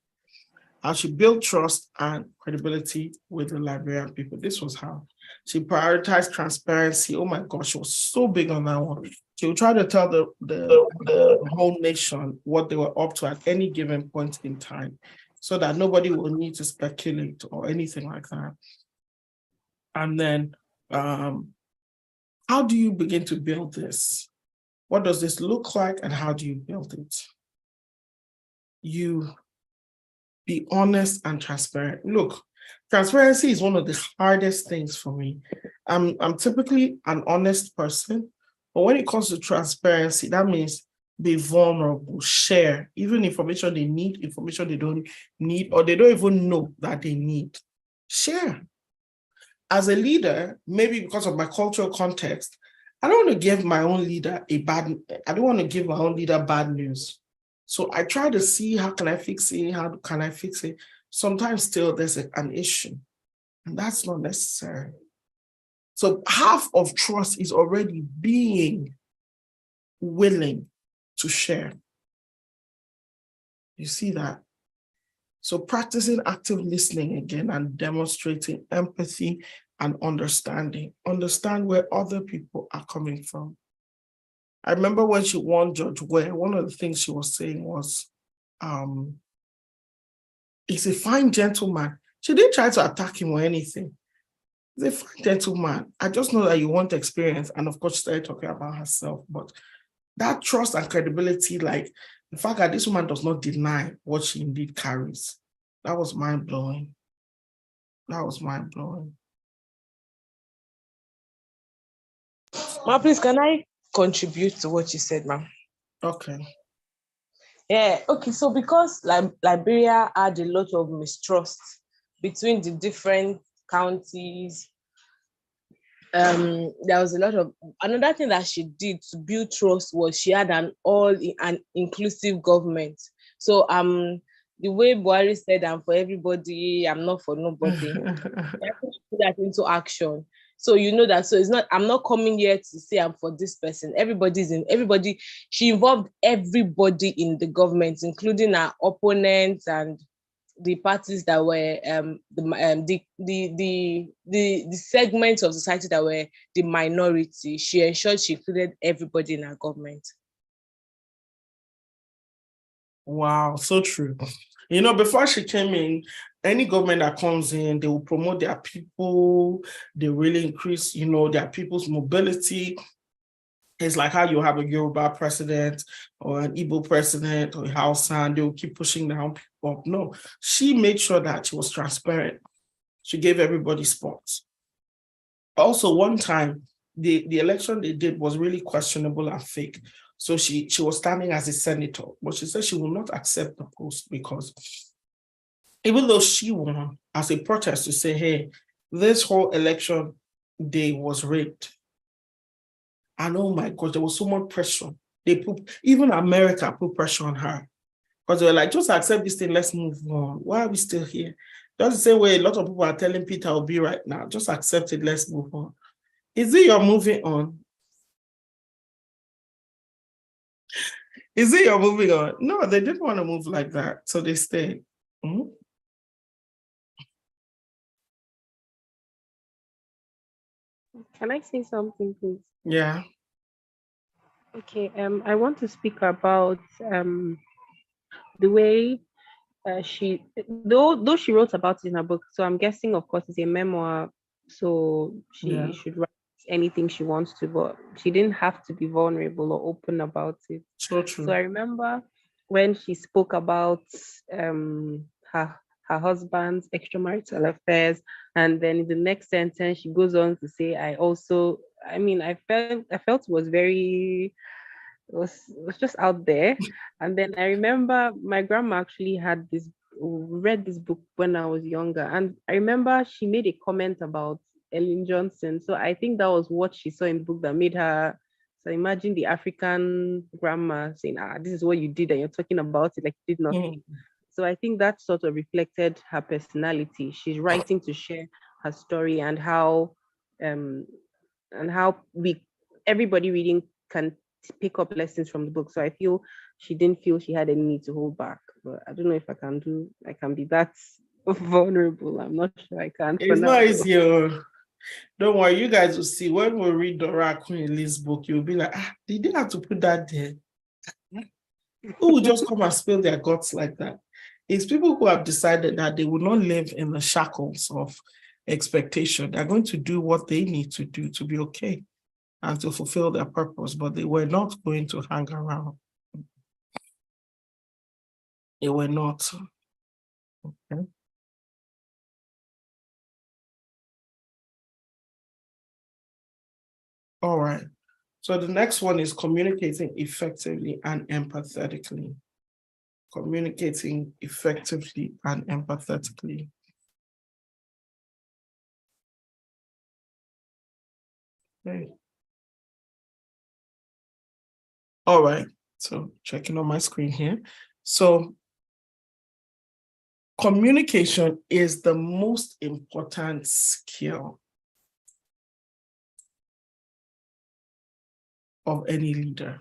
How she built trust and credibility with the Liberian people. This was how she prioritized transparency. Oh my gosh, she was so big on that one. She would try to tell the whole nation what they were up to at any given point in time, so that nobody will need to speculate or anything like that. And then, how do you begin to build this? What does this look like, and how do you build it? You be honest and transparent. Look, transparency is one of the hardest things for me. I'm typically an honest person, but when it comes to transparency, that means be vulnerable, share, even information they need, information they don't need, or they don't even know that they need. Share. As a leader, maybe because of my cultural context, I don't want to give my own leader bad news. So I try to see how can I fix it, how can I fix it. Sometimes still there's an issue, and that's not necessary. So half of trust is already being willing to share. You see that? So practicing active listening again and demonstrating empathy and understanding. Understand where other people are coming from. I remember when she won George Ware, one of the things she was saying was, he's a fine gentleman. She didn't try to attack him or anything. He's a fine gentleman. I just know that you want experience. And of course, she started talking about herself. But that trust and credibility, like the fact that this woman does not deny what she indeed carries, that was mind-blowing. That was mind-blowing. Ma, please, can I contribute to what you said, ma'am. Okay. Yeah, okay. So because Liberia had a lot of mistrust between the different counties, there was a lot of another thing that she did to build trust was she had an inclusive government. So the way Buhari said, I'm for everybody, I'm not for nobody. Put that into action. So you know that. So it's not. I'm not coming here to say I'm for this person. Everybody. She involved everybody in the government, including our opponents and the parties that were the segments of society that were the minority. She ensured she included everybody in our government. Wow, so true. You know, before she came in, any government that comes in, they will promote their people. They really increase, their people's mobility. It's like how you have a Yoruba president or an Igbo president or a Hausa, and they will keep pushing down people up. No, she made sure that she was transparent. She gave everybody spots. Also, one time, the election they did was really questionable and fake. So she was standing as a senator, but she said she will not accept the post because even though she won as a protest to say, hey, this whole election day was rigged. And oh my God, there was so much pressure. Even America put pressure on her because they were like, just accept this thing, let's move on. Why are we still here? Just the same way a lot of people are telling Peter Obi right now, just accept it, let's move on. Is it you're moving on? Is it you're moving on? No, they didn't want to move like that, so they stayed. Mm-hmm. Can I say something, please? Yeah. Okay. I want to speak about the way she, though she wrote about it in her book. So I'm guessing, of course, it's a memoir. So she should write anything she wants to, but she didn't have to be vulnerable or open about it. So true. So I remember when she spoke about her husband's extramarital affairs, and then in the next sentence she goes on to say, I felt it was very, it was just out there. And then I remember my grandma actually read this book when I was younger, and I remember she made a comment about Ellen Johnson. So I think that was what she saw in the book that made her. So imagine the African grandma saying, this is what you did, and you're talking about it like you did nothing. So I think that sort of reflected her personality. She's writing to share her story and how everybody reading can pick up lessons from the book. So I feel she didn't feel she had any need to hold back. But I don't know if I can be that vulnerable. I'm not sure I can. It's not easy. Don't worry, you guys will see. When we read Dora Akunyili's book, you'll be like, did they have to put that there? Who will just come and spill their guts like that? It's people who have decided that they will not live in the shackles of expectation. They're going to do what they need to do to be okay and to fulfill their purpose, but they were not going to hang around. They were not. Okay. All right. So the next one is communicating effectively and empathetically. Communicating effectively and empathetically. Okay. All right. So checking on my screen here. So communication is the most important skill of any leader.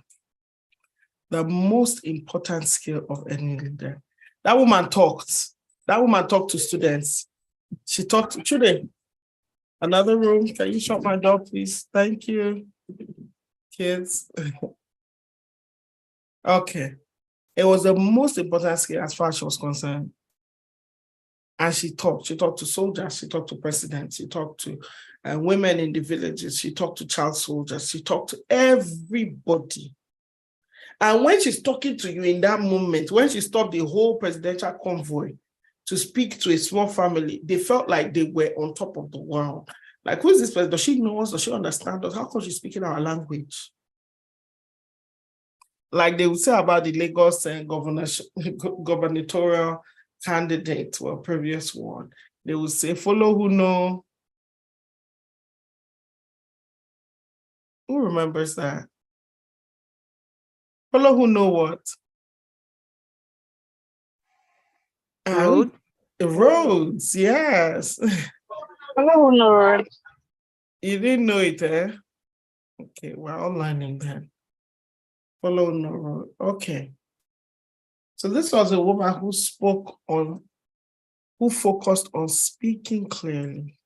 The most important skill of any leader. That woman talked. That woman talked to students. She talked to children. Another room. Can you shut my door, please? Thank you. Kids. Okay. It was the most important skill as far as she was concerned. And she talked. She talked to soldiers. She talked to presidents. She talked to women in the villages. She talked to child soldiers. She talked to everybody. And when she's talking to you in that moment, when she stopped the whole presidential convoy to speak to a small family, they felt like they were on top of the world. Like, who is this person? Does she know us? Does she understand us? How come she's speaking our language? like they would say about the Lagos and gubernatorial candidate or previous one. They would say, follow who know. Who remembers that? Follow who know what? Road. Roads, yes. Hello, Lord. You didn't know it, eh? Okay, we're all learning then. Follow no road. Okay. So this was a woman who focused on speaking clearly.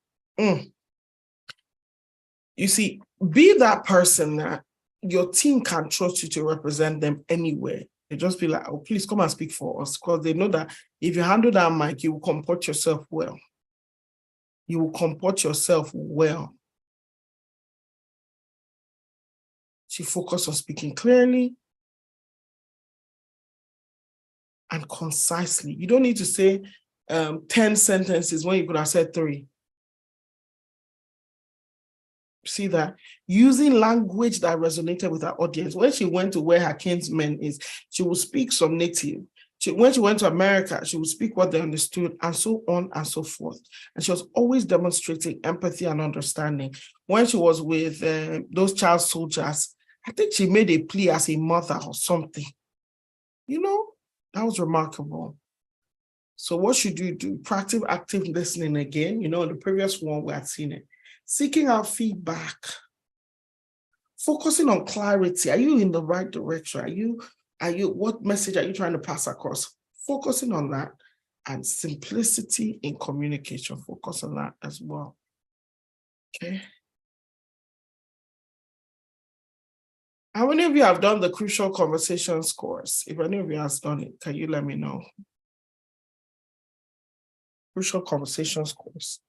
You see, be that person that your team can trust you to represent them anywhere. They just be like, oh, please come and speak for us, because they know that if you handle that mic, you will comport yourself well. You will comport yourself well. She focused on speaking clearly and concisely. You don't need to say 10 sentences when you could have said 3. See that? Using language that resonated with her audience. When she went to where her kinsmen is, she would speak some native. When she went to America, she would speak what they understood, and so on and so forth. And she was always demonstrating empathy and understanding. When she was with those child soldiers, I think she made a plea as a mother or something. You know, that was remarkable. So what should you do? Practice active listening again. You know, in the previous one, we had seen it. Seeking out feedback. Focusing on clarity. Are you in the right direction? What message are you trying to pass across? Focusing on that. And simplicity in communication. Focus on that as well. Okay. How many of you have done the Crucial Conversations course? If any of you has done it, can you let me know? Crucial Conversations course.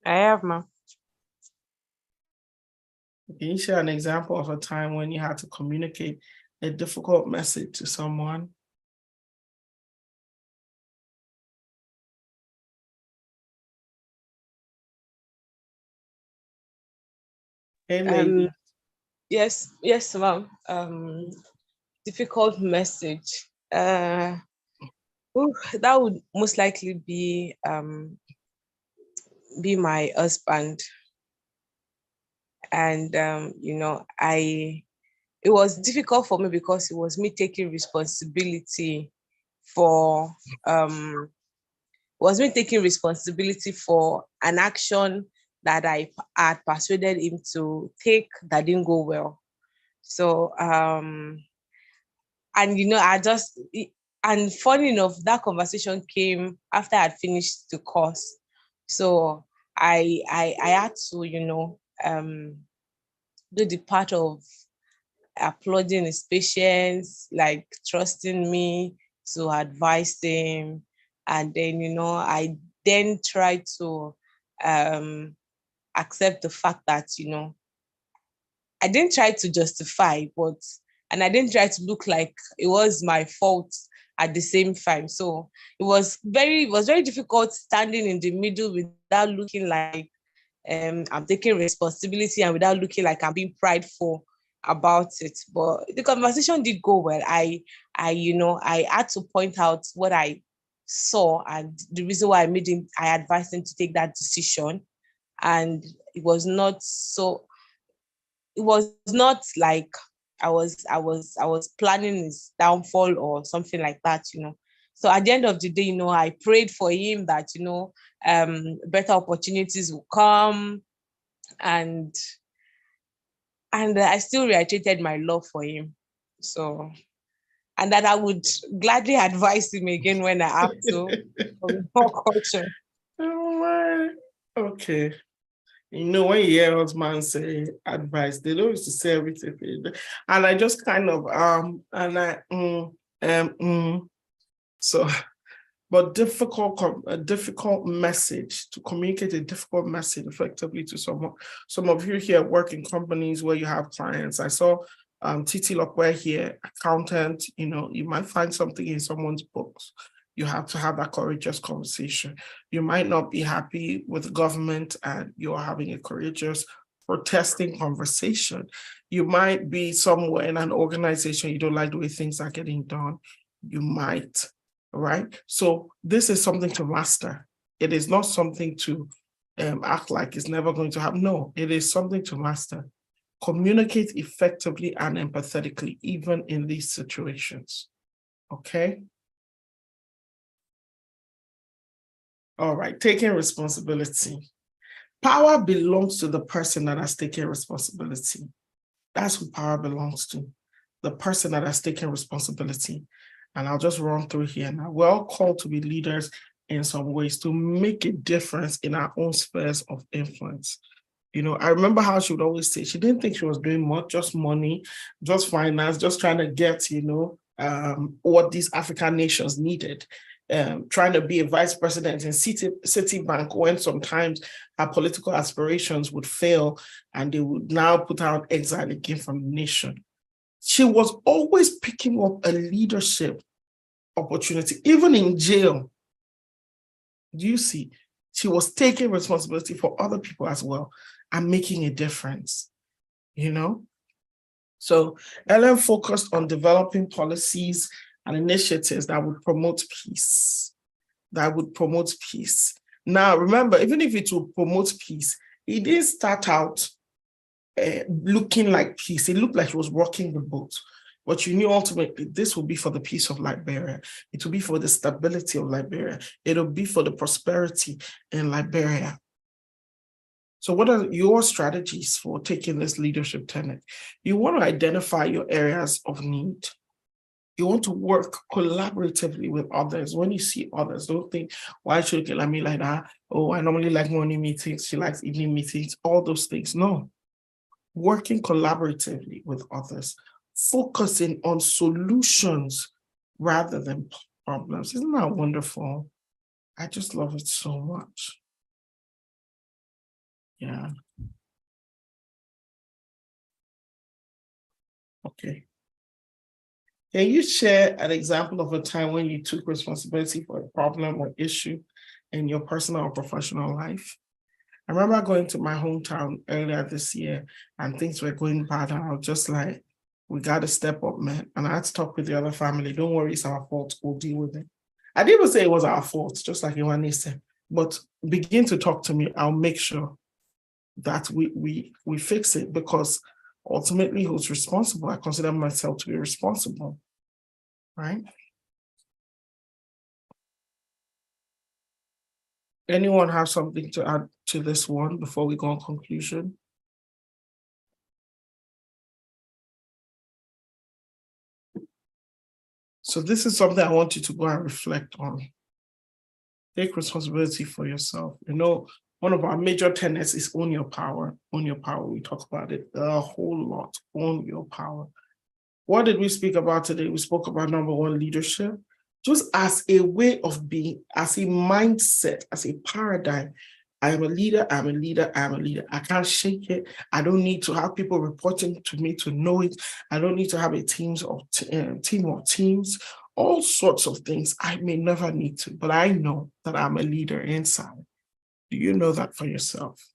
I have, ma'am. Can you share an example of a time when you had to communicate a difficult message to someone? Hey, lady. Yes, ma'am. Difficult message. That would most likely be my husband. And it was difficult for me because it was me taking responsibility for an action that I had persuaded him to take that didn't go well. So and funny enough, that conversation came after I had finished the course. So I had to, do the part of applauding his patience, like trusting me to advise him. And then, I then tried to accept the fact that, I didn't try to justify, and I didn't try to look like it was my fault at the same time. So it was very difficult standing in the middle without looking like I'm taking responsibility and without looking like I'm being prideful about it. But the conversation did go well. I had to point out what I saw and the reason why I advised him to take that decision. And it was not like I was planning his downfall or something like that, So at the end of the day, I prayed for him that, better opportunities will come, and I still reiterated my love for him. So, and that I would gladly advise him again when I have to. More caution. Oh my. Okay. When you hear husbands say advice, they don't used to say everything. And I just kind of so, but a difficult message, to communicate a difficult message effectively to someone. Some of you here work in companies where you have clients. I saw Titi Lokwe here, accountant. You might find something in someone's books. You have to have that courageous conversation. You might not be happy with the government, and you're having a courageous protesting conversation. You might be somewhere in an organization, you don't like the way things are getting done. You might, right? So this is something to master. It is not something to act like it's never going to happen. No, it is something to master. Communicate effectively and empathetically, even in these situations. Okay? All right, taking responsibility. Power belongs to the person that has taken responsibility. That's who power belongs to, the person that has taken responsibility. And I'll just run through here now. We're all called to be leaders in some ways, to make a difference in our own spheres of influence. You know, I remember how she would always say she didn't think she was doing much, just money, just finance, just trying to get, you know, what these African nations needed. Trying to be a vice president in Citibank, when sometimes her political aspirations would fail and they would now put her on exile again from the nation. She was always picking up a leadership opportunity, even in jail. Do you see? She was taking responsibility for other people as well and making a difference, you know? So Ellen focused on developing policies and initiatives that would promote peace, Now, remember, even if it would promote peace, it didn't start out looking like peace. It looked like it was rocking the boat. But you knew ultimately this will be for the peace of Liberia. It will be for the stability of Liberia. It will be for the prosperity in Liberia. So what are your strategies for taking this leadership tenet? You want to identify your areas of need. You want to work collaboratively with others. When you see others, don't think, why should you like me like that? Oh, I normally like morning meetings. She likes evening meetings, all those things. No. Working collaboratively with others, focusing on solutions rather than problems. Isn't that wonderful? I just love it so much. Yeah. Okay. Can you share an example of a time when you took responsibility for a problem or issue in your personal or professional life? I remember going to my hometown earlier this year and things were going bad. And I was just like, we got to step up, man. And I had to talk with the other family. Don't worry, it's our fault. We'll deal with it. I didn't even say it was our fault, just like Iwane said. But begin to talk to me. I'll make sure that we fix it, because ultimately who's responsible? I consider myself to be responsible, right? Anyone have something to add to this one before we go on conclusion? So this is something I want you to go and reflect on. Take responsibility for yourself. You know, one of our major tenets is own your power. Own your power. We talk about it a whole lot. Own your power. What did we speak about today? We spoke about number one, leadership. Just as a way of being, as a mindset, as a paradigm. I'm a leader, I'm a leader, I'm a leader. I can't shake it. I don't need to have people reporting to me to know it. I don't need to have a team of teams, all sorts of things. I may never need to, but I know that I'm a leader inside. Do you know that for yourself?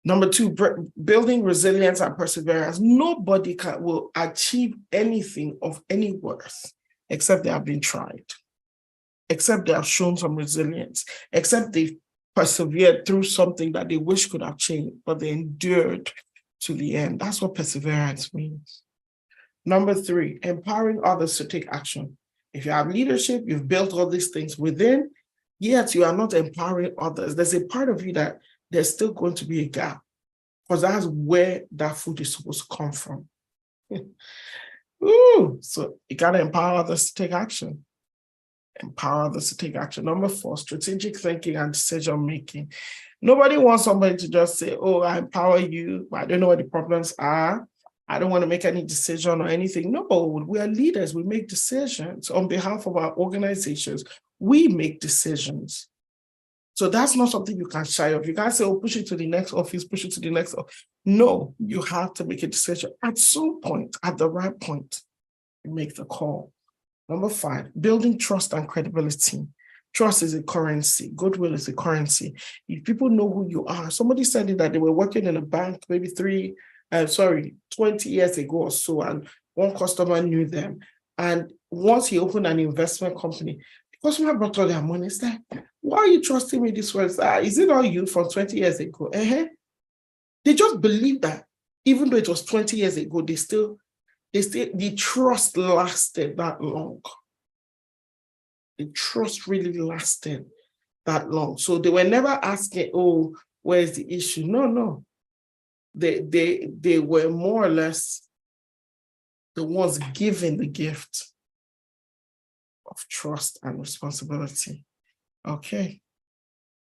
Number two, building resilience and perseverance. Nobody will achieve anything of any worth except they have been tried, except they have shown some resilience, except they've persevered through something that they wish could have changed, but they endured to the end. That's what perseverance means. Number three, empowering others to take action. If you have leadership, you've built all these things within, yet you are not empowering others. There's a part of you that there's still going to be a gap, because that's where that food is supposed to come from. Ooh, so you got to empower others to take action. Empower others to take action. Number four, strategic thinking and decision making. Nobody wants somebody to just say, oh, I empower you, but I don't know what the problems are. I don't want to make any decision or anything. No, we are leaders. We make decisions on behalf of our organizations. We make decisions. So that's not something you can shy of. You can't say, oh, push it to the next office, push it to the next office. No, you have to make a decision at some point, at the right point, you make the call. Number five, building trust and credibility. Trust is a currency. Goodwill is a currency. If people know who you are, somebody said it that they were working in a bank maybe 20 years ago or so, and one customer knew them. And once he opened an investment company, the customer brought all their money. It's like, why are you trusting me this way? Is it all you from 20 years ago? They just believe that even though it was 20 years ago, the trust lasted that long. The trust really lasted that long. So they were never asking, oh, where's the issue? No. They were more or less the ones given the gift of trust and responsibility. Okay.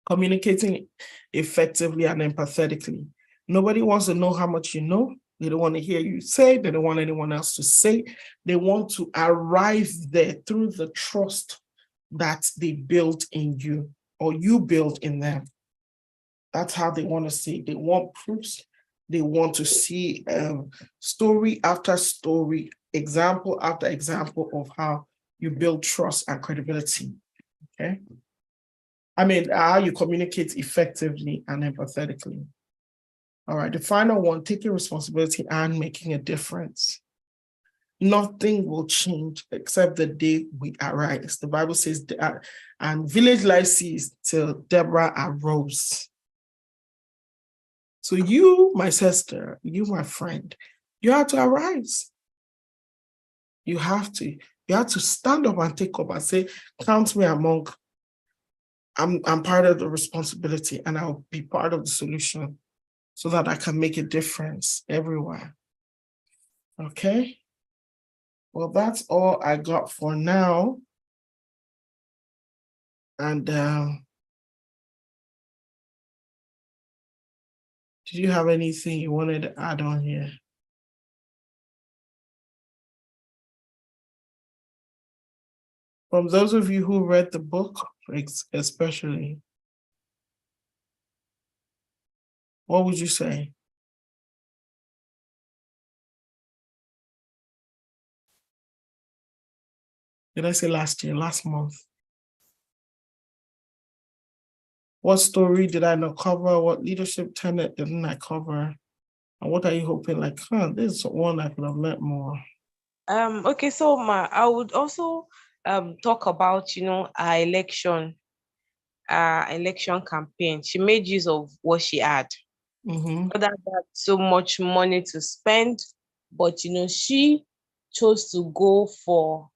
Communicating effectively and empathetically. Nobody wants to know how much you know. They don't want to hear you say. They don't want anyone else to say. They want to arrive there through the trust that they built in you or you built in them. That's how they want to see. They want proofs. They want to see story after story, example after example of how you build trust and credibility. Okay. I mean, how you communicate effectively and empathetically. All right, the final one, taking responsibility and making a difference. Nothing will change except the day we arise. The Bible says, and village life ceased till Deborah arose. So you, my sister, you, my friend, you have to arise. You have to stand up and take up and say, count me among, I'm part of the responsibility and I'll be part of the solution so that I can make a difference everywhere. Okay? Well, that's all I got for now. And did you have anything you wanted to add on here? From those of you who read the book, especially, what would you say? Did I say last year, last month? What story did I not cover? What leadership tenet didn't I cover? And what are you hoping, like, this is one I could have learned more? Okay, so I would also talk about, our election campaign. She made use of what she had. Not that she had so much money to spend, but she chose to go for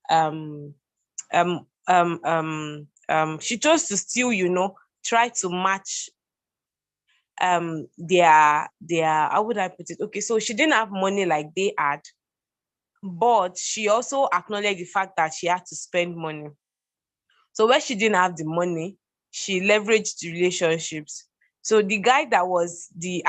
she chose to still try to match their how would I put it? Okay, so she didn't have money like they had, but she also acknowledged the fact that she had to spend money. So when she didn't have the money, she leveraged the relationships. So the guy that was the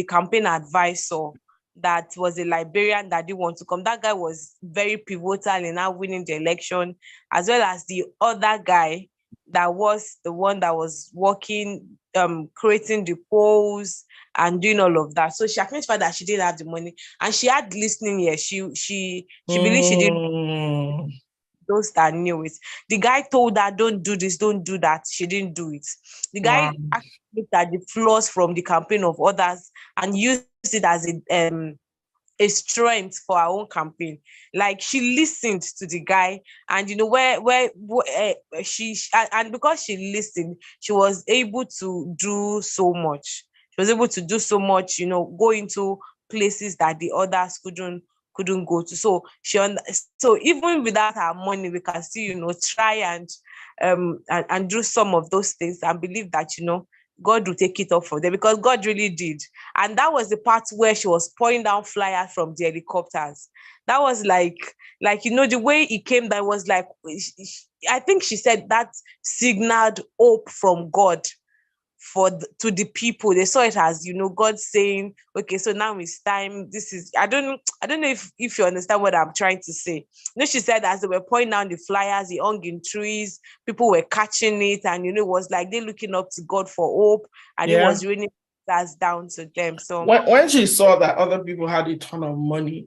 campaign advisor, that was a Liberian that didn't want to come, that guy was very pivotal in her winning the election, as well as the other guy that was the one that was working, creating the polls and doing all of that. So she acknowledged that she didn't have the money, and she had listening ears. She believed she didn't. Those that knew it. The guy told her, don't do this, don't do that. She didn't do it. The guy actually looked at the flaws from the campaign of others and used it as a strength for her own campaign. Like, she listened to the guy, and and because she listened, she was able to do so much. She was able to do so much, go into places that the others couldn't go to. So so even without our money, we can still try and do some of those things, and believe that God will take it up for them, because God really did. And that was the part where she was pouring down flyers from the helicopters. That was like the way it came, that was like, I think she said that signaled hope from God to the people. They saw it as God saying, okay, so now it's time. This is, I don't know if you understand what I'm trying to say. She said, as they were pointing down the flyers, he hung in trees, people were catching it, and it was like they looking up to God for hope, and it was raining stars down to them. So when she saw that other people had a ton of money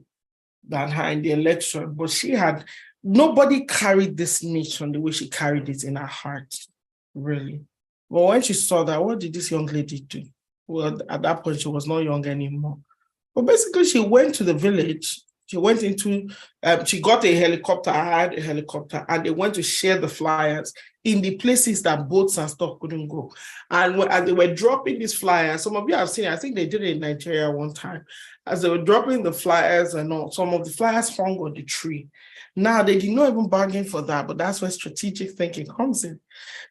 than her in the election, but she had nobody carried this nation the way she carried it in her heart, really. But when she saw that, what did this young lady do? Well, at that point, she was not young anymore. But basically, she went to the village. She went into, she got a helicopter, hired a helicopter, and they went to share the flyers in the places that boats and stuff couldn't go. And as they were dropping these flyers, some of you have seen, I think they did it in Nigeria one time. As they were dropping the flyers and all, some of the flyers hung on the tree. Now, they did not even bargain for that, but that's where strategic thinking comes in.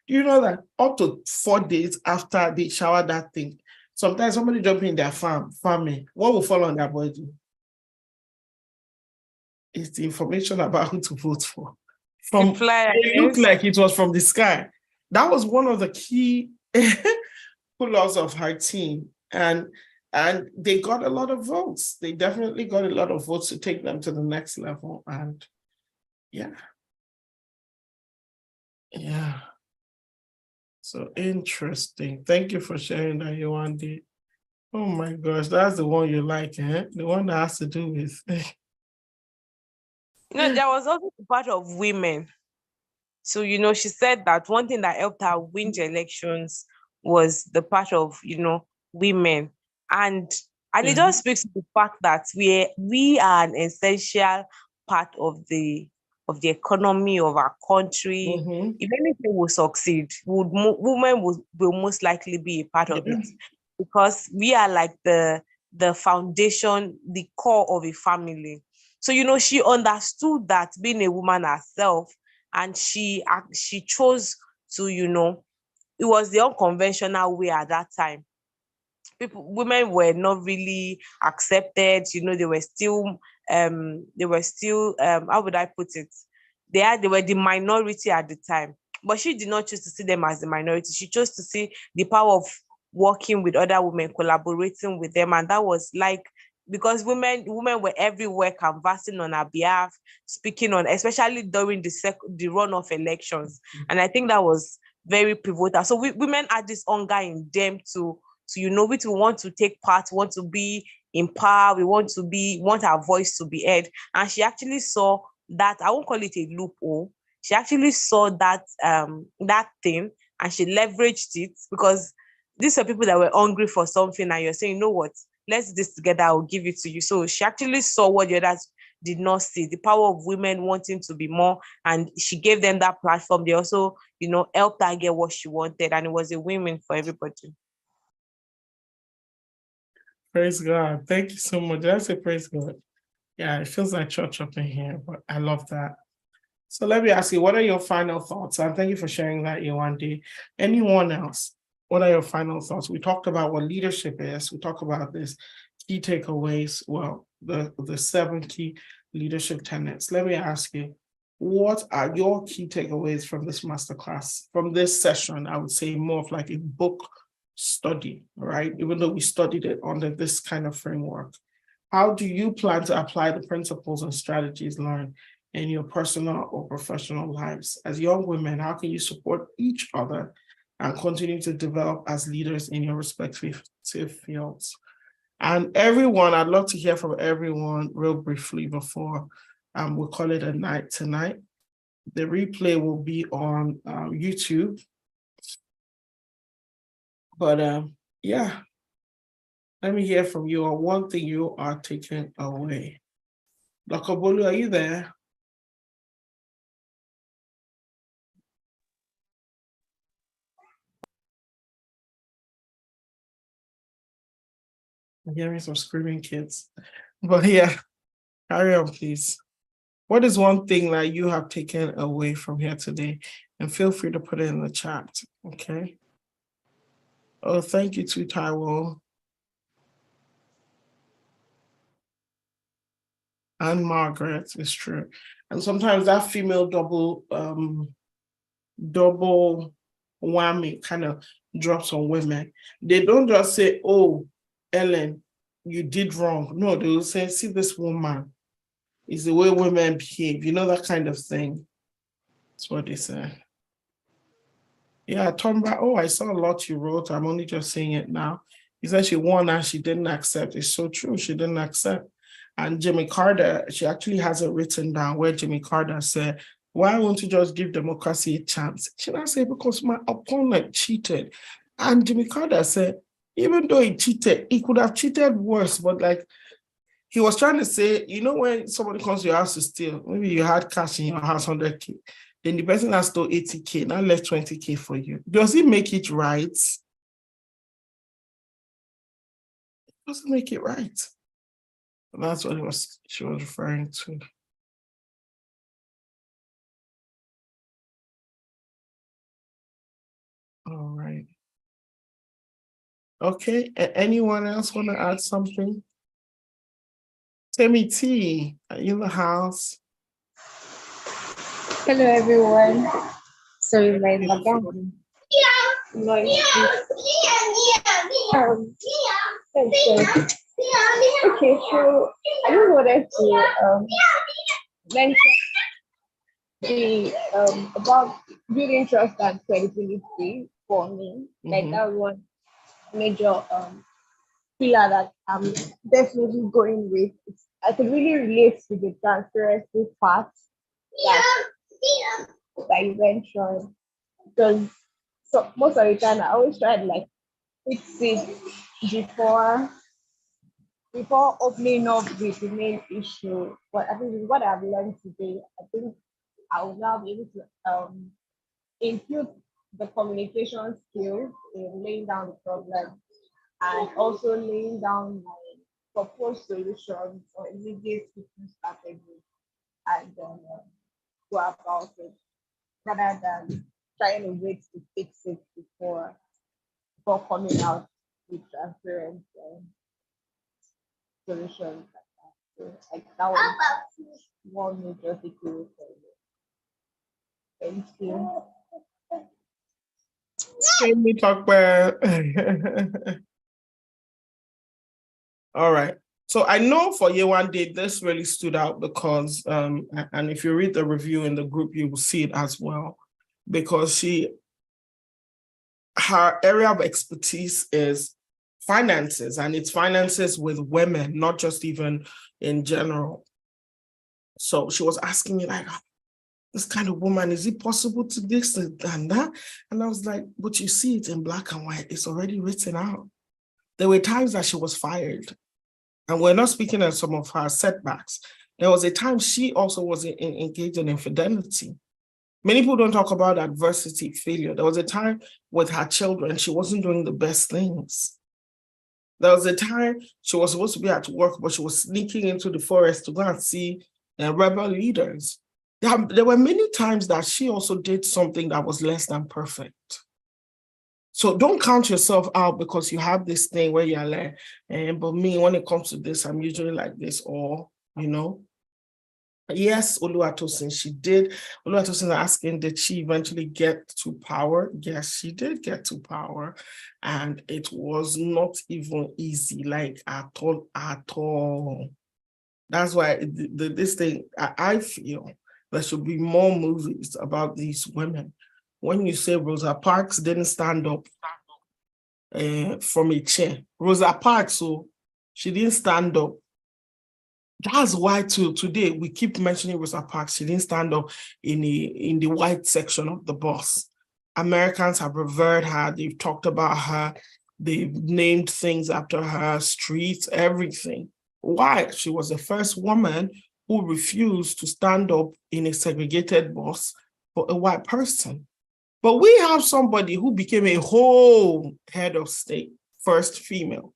Do you know that up to 4 days after they showered that thing, sometimes somebody jumping in their farming, what will fall on their body? It's the information about who to vote for. It looked like it was from the sky. That was one of the key pull-outs of her team. And they got a lot of votes. They definitely got a lot of votes to take them to the next level. And yeah. So interesting. Thank you for sharing that, Yewande. Oh my gosh, that's the one you like, eh? The one that has to do with there was also the part of women. So, she said that one thing that helped her win the elections was the part of, women. And it just speaks to the fact that we are an essential part of the economy of our country. If anything will succeed, women will most likely be a part of it, because we are like the foundation, the core of a family. So, she understood that being a woman herself, and she chose to, it was the unconventional way at that time. Women were not really accepted, they were still, how would I put it? They were the minority at the time. But she did not choose to see them as the minority. She chose to see the power of working with other women, collaborating with them. And that was like, because women were everywhere canvassing on her behalf, speaking on, especially during the runoff elections. And I think that was very pivotal. So women had this hunger in them to we want to take part, want to be in power, we want our voice to be heard. And she actually saw that, I won't call it a loophole. She actually saw that thing, and she leveraged it, because these are people that were hungry for something, and you're saying, you know what, let's do this together, I'll give it to you. So she actually saw what the others did not see, the power of women wanting to be more, and she gave them that platform. They also, helped her get what she wanted, and it was a win-win for everybody. Praise God. Thank you so much. Did I say praise God? Yeah, it feels like church up in here, but I love that. So let me ask you, what are your final thoughts? And thank you for sharing that, Yewande. Anyone else? What are your final thoughts? We talked about what leadership is. We talked about this key takeaways. Well, the 7 key leadership tenets. Let me ask you, what are your key takeaways from this masterclass, from this session? I would say more of like a book study, right? Even though we studied it under this kind of framework. How do you plan to apply the principles and strategies learned in your personal or professional lives? As young women, how can you support each other and continue to develop as leaders in your respective fields? And everyone, I'd love to hear from everyone real briefly before we call it a night tonight. The replay will be on YouTube. But yeah, let me hear from you on one thing you are taking away. Dr. Bolu, are you there? I'm hearing some screaming kids. But yeah, carry on, please. What is one thing that you have taken away from here today? And feel free to put it in the chat, okay? Oh, thank you to Taiwo. And Margaret, it's true. And sometimes that female double whammy kind of drops on women. They don't just say, oh, Ellen, you did wrong. No, they will say, see this woman. It's the way women behave, that kind of thing. That's what they say. Yeah, Tomba, I saw a lot you wrote. I'm only just saying it now. He said she won and she didn't accept. It's so true, she didn't accept. And Jimmy Carter, she actually has it written down where Jimmy Carter said, why won't you just give democracy a chance? She not say, because my opponent cheated. And Jimmy Carter said, even though he cheated, he could have cheated worse, but like, he was trying to say, you know, when somebody comes to your house to steal, maybe you had cash in your house, 100K, then the person has stole 80K, now left 20K for you. Does it make it right? It doesn't make it right. And that's what she was referring to. All right. Okay, anyone else want to add something? Timmy T, are you in the house? Hello everyone. Sorry, my background noise. Okay, so I just wanted to mention the about building trust and credibility for me. Like that one major pillar that I'm definitely going with. I could really relate to the transparency part that you mentioned, because so most of the time I always try to like fix it before opening up with the main issue. But I think with what I've learned today, I think I will now be able to include the communication skills in laying down the problem and also laying down my proposed solutions or immediate fixing strategies and go about it rather than trying to wait to fix it before coming out with transparent solutions like that. So like that was one major takeaway for me. Thank you. Can we talk about? All right. So I know for Yewande, this really stood out because, and if you read the review in the group, you will see it as well, because her area of expertise is finances, and it's finances with women, not just even in general. So she was asking me like, this kind of woman, is it possible to this and that? And I was like, but you see it in black and white, it's already written out. There were times that she was fired. And we're not speaking of some of her setbacks. There was a time she also was engaged in infidelity. Many people don't talk about adversity, failure. There was a time with her children, she wasn't doing the best things. There was a time she was supposed to be at work, but she was sneaking into the forest to go and see rebel leaders. There were many times that she also did something that was less than perfect. So don't count yourself out because you have this thing where you're like, but me, when it comes to this, I'm usually like this, or, you know. Yes, Oluwatosin, she did. Oluwatosin asking, did she eventually get to power? Yes, she did get to power. And it was not even easy, like at all. That's why this thing, I feel there should be more movies about these women. When you say Rosa Parks didn't stand up from a chair, Rosa Parks, so she didn't stand up. That's why today we keep mentioning Rosa Parks. She didn't stand up in the white section of the bus. Americans have revered her. They've talked about her. They've named things after her, streets, everything. Why? She was the first woman who refused to stand up in a segregated bus for a white person. But we have somebody who became a whole head of state, first female,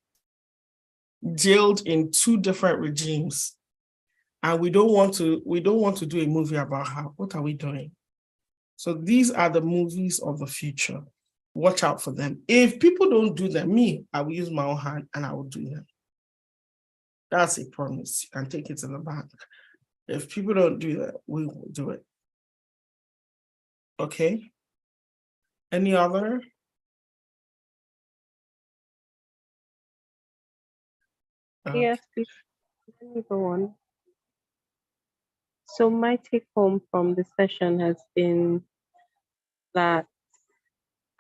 jailed in 2 different regimes. And we don't want to do a movie about her. What are we doing? So these are the movies of the future. Watch out for them. If people don't do them, I will use my own hand and I will do them. That's a promise. You can take it to the bank. If people don't do that, we will do it. Okay. Any other? Yes, please. Let me go on. So my take home from the session has been that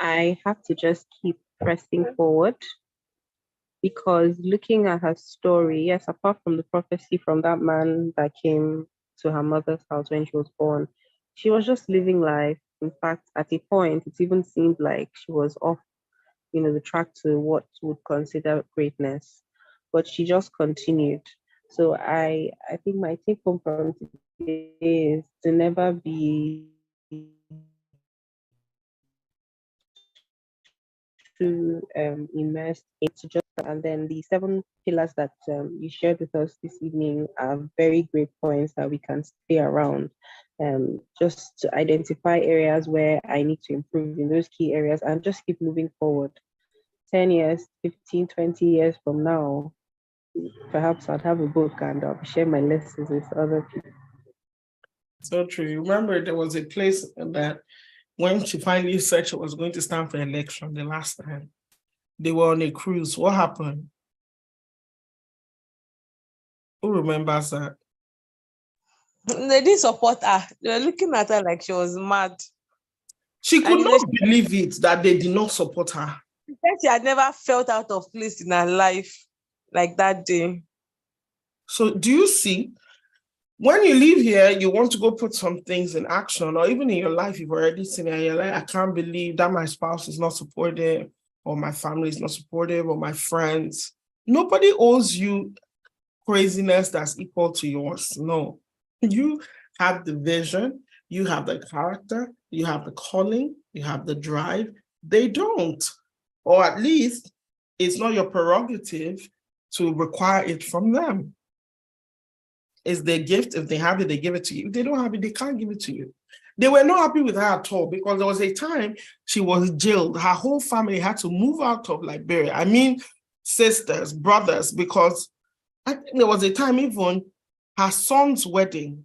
I have to just keep pressing forward. because looking at her story, yes, apart from the prophecy from that man that came to her mother's house when she was born, she was just living life. In fact, at a point, it even seemed like she was off, the track to what would consider greatness, but she just continued. So I think my take home from today is to never be too immersed into just, and then the 7 pillars that you shared with us this evening are very great points that we can stay around, just to identify areas where I need to improve in those key areas and just keep moving forward. 10 years, 15, 20 years from now, perhaps I'd have a book and I'll share my lessons with other people. So true. Remember, there was a place that when she finally said she was going to stand for election the last time, they were on a cruise. What happened? Who remembers that? They didn't support her. They were looking at her like she was mad. She could And not believe it that they did not support her. She said she had never felt out of place in her life like that day. So do you see, when you leave here, you want to go put some things in action, or even in your life, you've already seen it, and you're like, I can't believe that my spouse is not supportive, or my family is not supportive, or my friends. Nobody owes you craziness that's equal to yours. No. You have the vision, you have the character, you have the calling, you have the drive. They don't. Or at least it's not your prerogative to require it from them. It's their gift. If they have it, they give it to you. If they don't have it, they can't give it to you. They were not happy with her at all because there was a time she was jailed. Her whole family had to move out of Liberia. I mean, sisters, brothers, because I think there was a time even her son's wedding.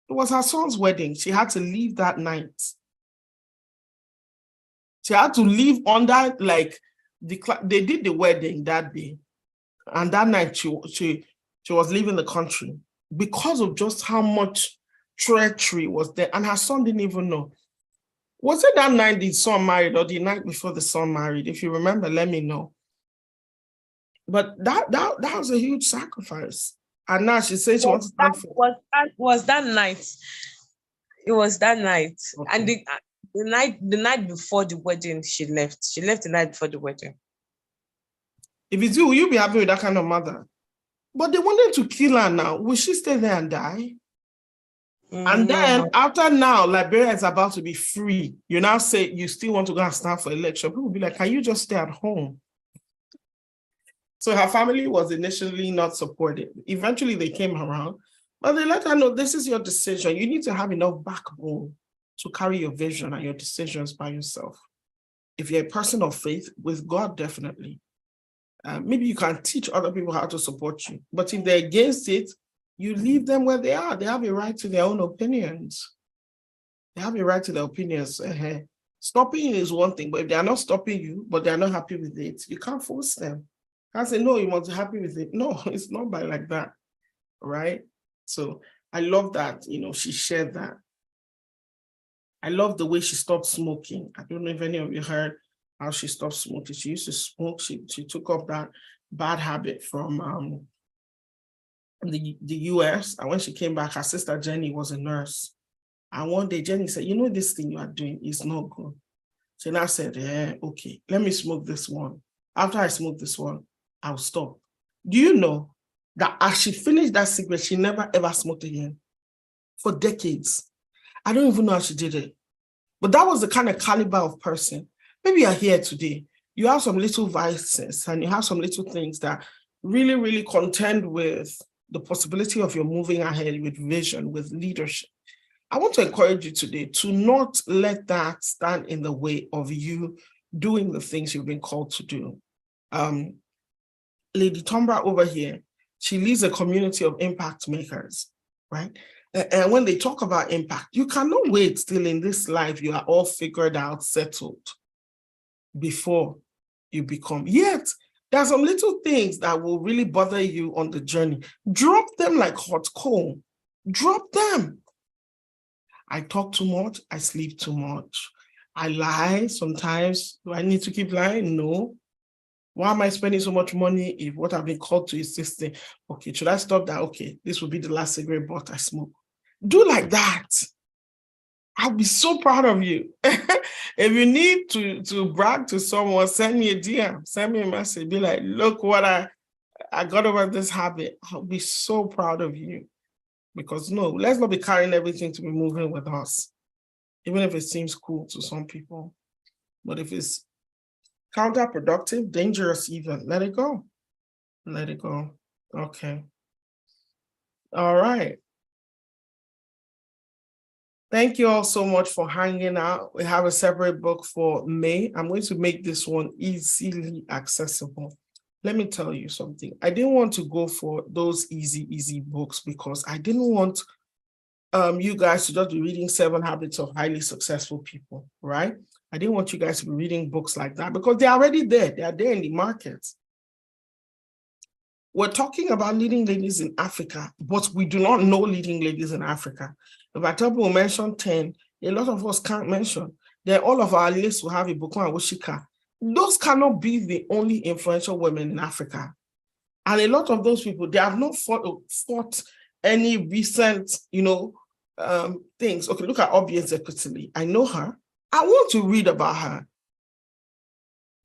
It was her son's wedding. She had to leave that night. She had to leave under, like, they did the wedding that day. And that night she was leaving the country because of just how much treachery was there. And her son didn't even know. Was it that night the son married or the night before the son married? If you remember, let me know. But that was a huge sacrifice. And now she says she wants to stand for. Was that night. It was that night. Okay. And the night before the wedding, she left. She left the night before the wedding. If it's you, will you be happy with that kind of mother? But they wanted to kill her now. Will she stay there and die? And then after now, Liberia is about to be free. You now say you still want to go and stand for election. People will be like, can you just stay at home? So her family was initially not supportive. Eventually they came around, but they let her know this is your decision. You need to have enough backbone to carry your vision and your decisions by yourself. If you're a person of faith, with God, definitely. Maybe you can teach other people how to support you. But if they're against it, you leave them where they are. They have a right to their own opinions. They have a right to their opinions. Stopping is one thing, but if they are not stopping you, but they are not happy with it, you can't force them. I say, no, you must be happy with it. No, it's not by like that, right? So I love that, she shared that. I love the way she stopped smoking. I don't know if any of you heard how she stopped smoking. She used to smoke. She took up that bad habit from the US. And when she came back, her sister Jenny was a nurse. And one day Jenny said, this thing you are doing is not good. She now said, okay, let me smoke this one. After I smoke this one, I'll stop. Do you know that as she finished that cigarette, she never ever smoked again for decades? I don't even know how she did it. But that was the kind of caliber of person. Maybe you're here today. You have some little vices and you have some little things that really, really contend with the possibility of you moving ahead with vision, with leadership. I want to encourage you today to not let that stand in the way of you doing the things you've been called to do. Lady Tombra over here, she leads a community of impact makers, right? And when they talk about impact, you cannot wait till in this life you are all figured out, settled before you become. Yet, there are some little things that will really bother you on the journey. Drop them like hot coal. Drop them. I talk too much. I sleep too much. I lie sometimes. Do I need to keep lying? No. Why am I spending so much money if what I've been called to is this thing? Okay, should I stop that? Okay, this will be the last cigarette butt I smoke. Do like that. I'll be so proud of you. If you need to brag to someone, send me a DM, send me a message, be like, look what I got over this habit. I'll be so proud of you. Because no, let's not be carrying everything to be moving with us, even if it seems cool to some people. But if it's counterproductive, dangerous even, let it go. Let it go. Okay. All right. Thank you all so much for hanging out. We have a separate book for May. I'm going to make this one easily accessible. Let me tell you something. I didn't want to go for those easy books because I didn't want you guys to just be reading 7 Habits of Highly Successful People, right? I didn't want you guys to be reading books like that because they're already there. They are there in the market. We're talking about leading ladies in Africa, but we do not know leading ladies in Africa. If I tell people mention 10, a lot of us can't mention. Then all of our lists will have Ibukun and Woshika. Those cannot be the only influential women in Africa. And a lot of those people, they have not fought any recent, things. Okay, look at Obi Ezekwesili. I know her. I want to read about her.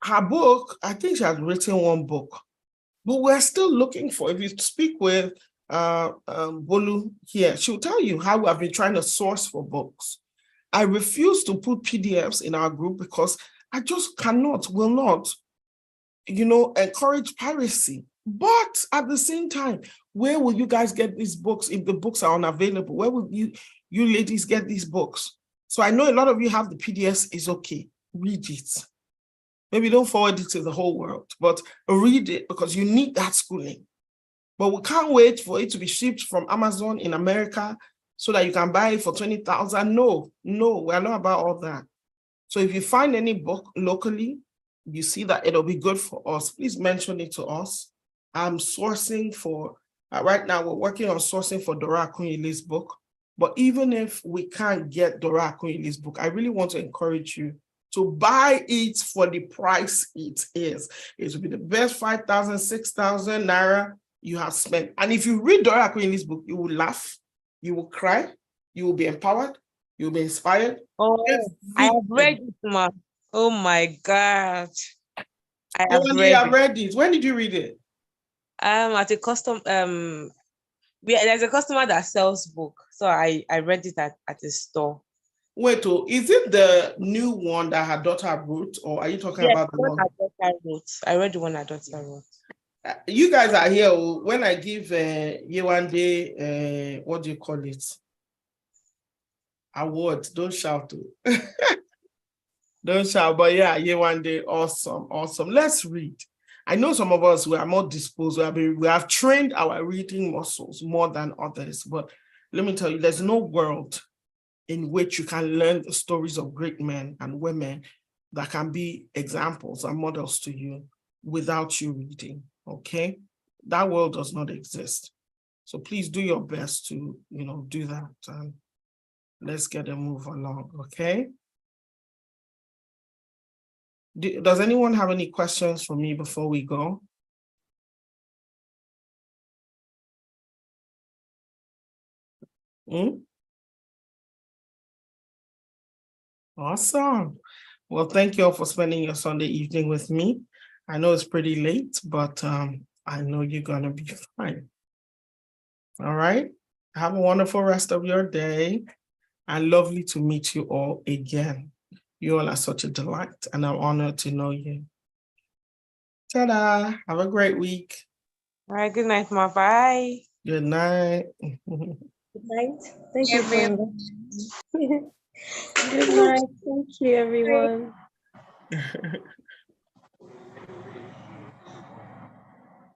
Her book, I think she has written 1 book. But we're still looking for, if you speak with Bolu here, she'll tell you how I've been trying to source for books. I refuse to put PDFs in our group because I just will not, encourage piracy. But at the same time, where will you guys get these books if the books are unavailable? Where will you ladies get these books? So I know a lot of you have the PDFs, it's okay, read it. Maybe don't forward it to the whole world, but read it because you need that schooling. But we can't wait for it to be shipped from Amazon in America so that you can buy it for 20,000. No, we're not about all that. So if you find any book locally, you see that it'll be good for us, please mention it to us. I'm sourcing for, right now we're working on sourcing for Dora Akunyili's book. But even if we can't get Dora Akunyili's book, I really want to encourage you to buy it for the price it is. It will be the best 5,000, 6,000 naira you have spent. And if you read Dora Akunyili's book, you will laugh, you will cry, you will be empowered, you will be inspired. Oh, I have read it, ma. Oh my God. I have read it. When did you read it? At a custom, there's a customer that sells book. So I read it at a store. Wait, is it the new one that her daughter wrote, or are you talking about the one her daughter wrote? I read the one her daughter wrote. You guys are here. When I give Yewande, what do you call it? Award. Don't shout. Don't shout. But yeah, Yewande, awesome. Let's read. I know some of us, we are more disposed. We have trained our reading muscles more than others. But let me tell you, there's no world in which you can learn the stories of great men and women that can be examples and models to you without you reading, okay? That world does not exist. So please do your best to, do that, and let's get a move along, okay? Does anyone have any questions for me before we go? Awesome. Well, thank you all for spending your Sunday evening with me. I know it's pretty late, but I know you're going to be fine. All right. Have a wonderful rest of your day, and lovely to meet you all again. You all are such a delight, and I'm honored to know you. Ta-da. Have a great week. All right. Good night, ma. Bye. Good night. Good night. Thank you very much. Good night. Thank you, everyone.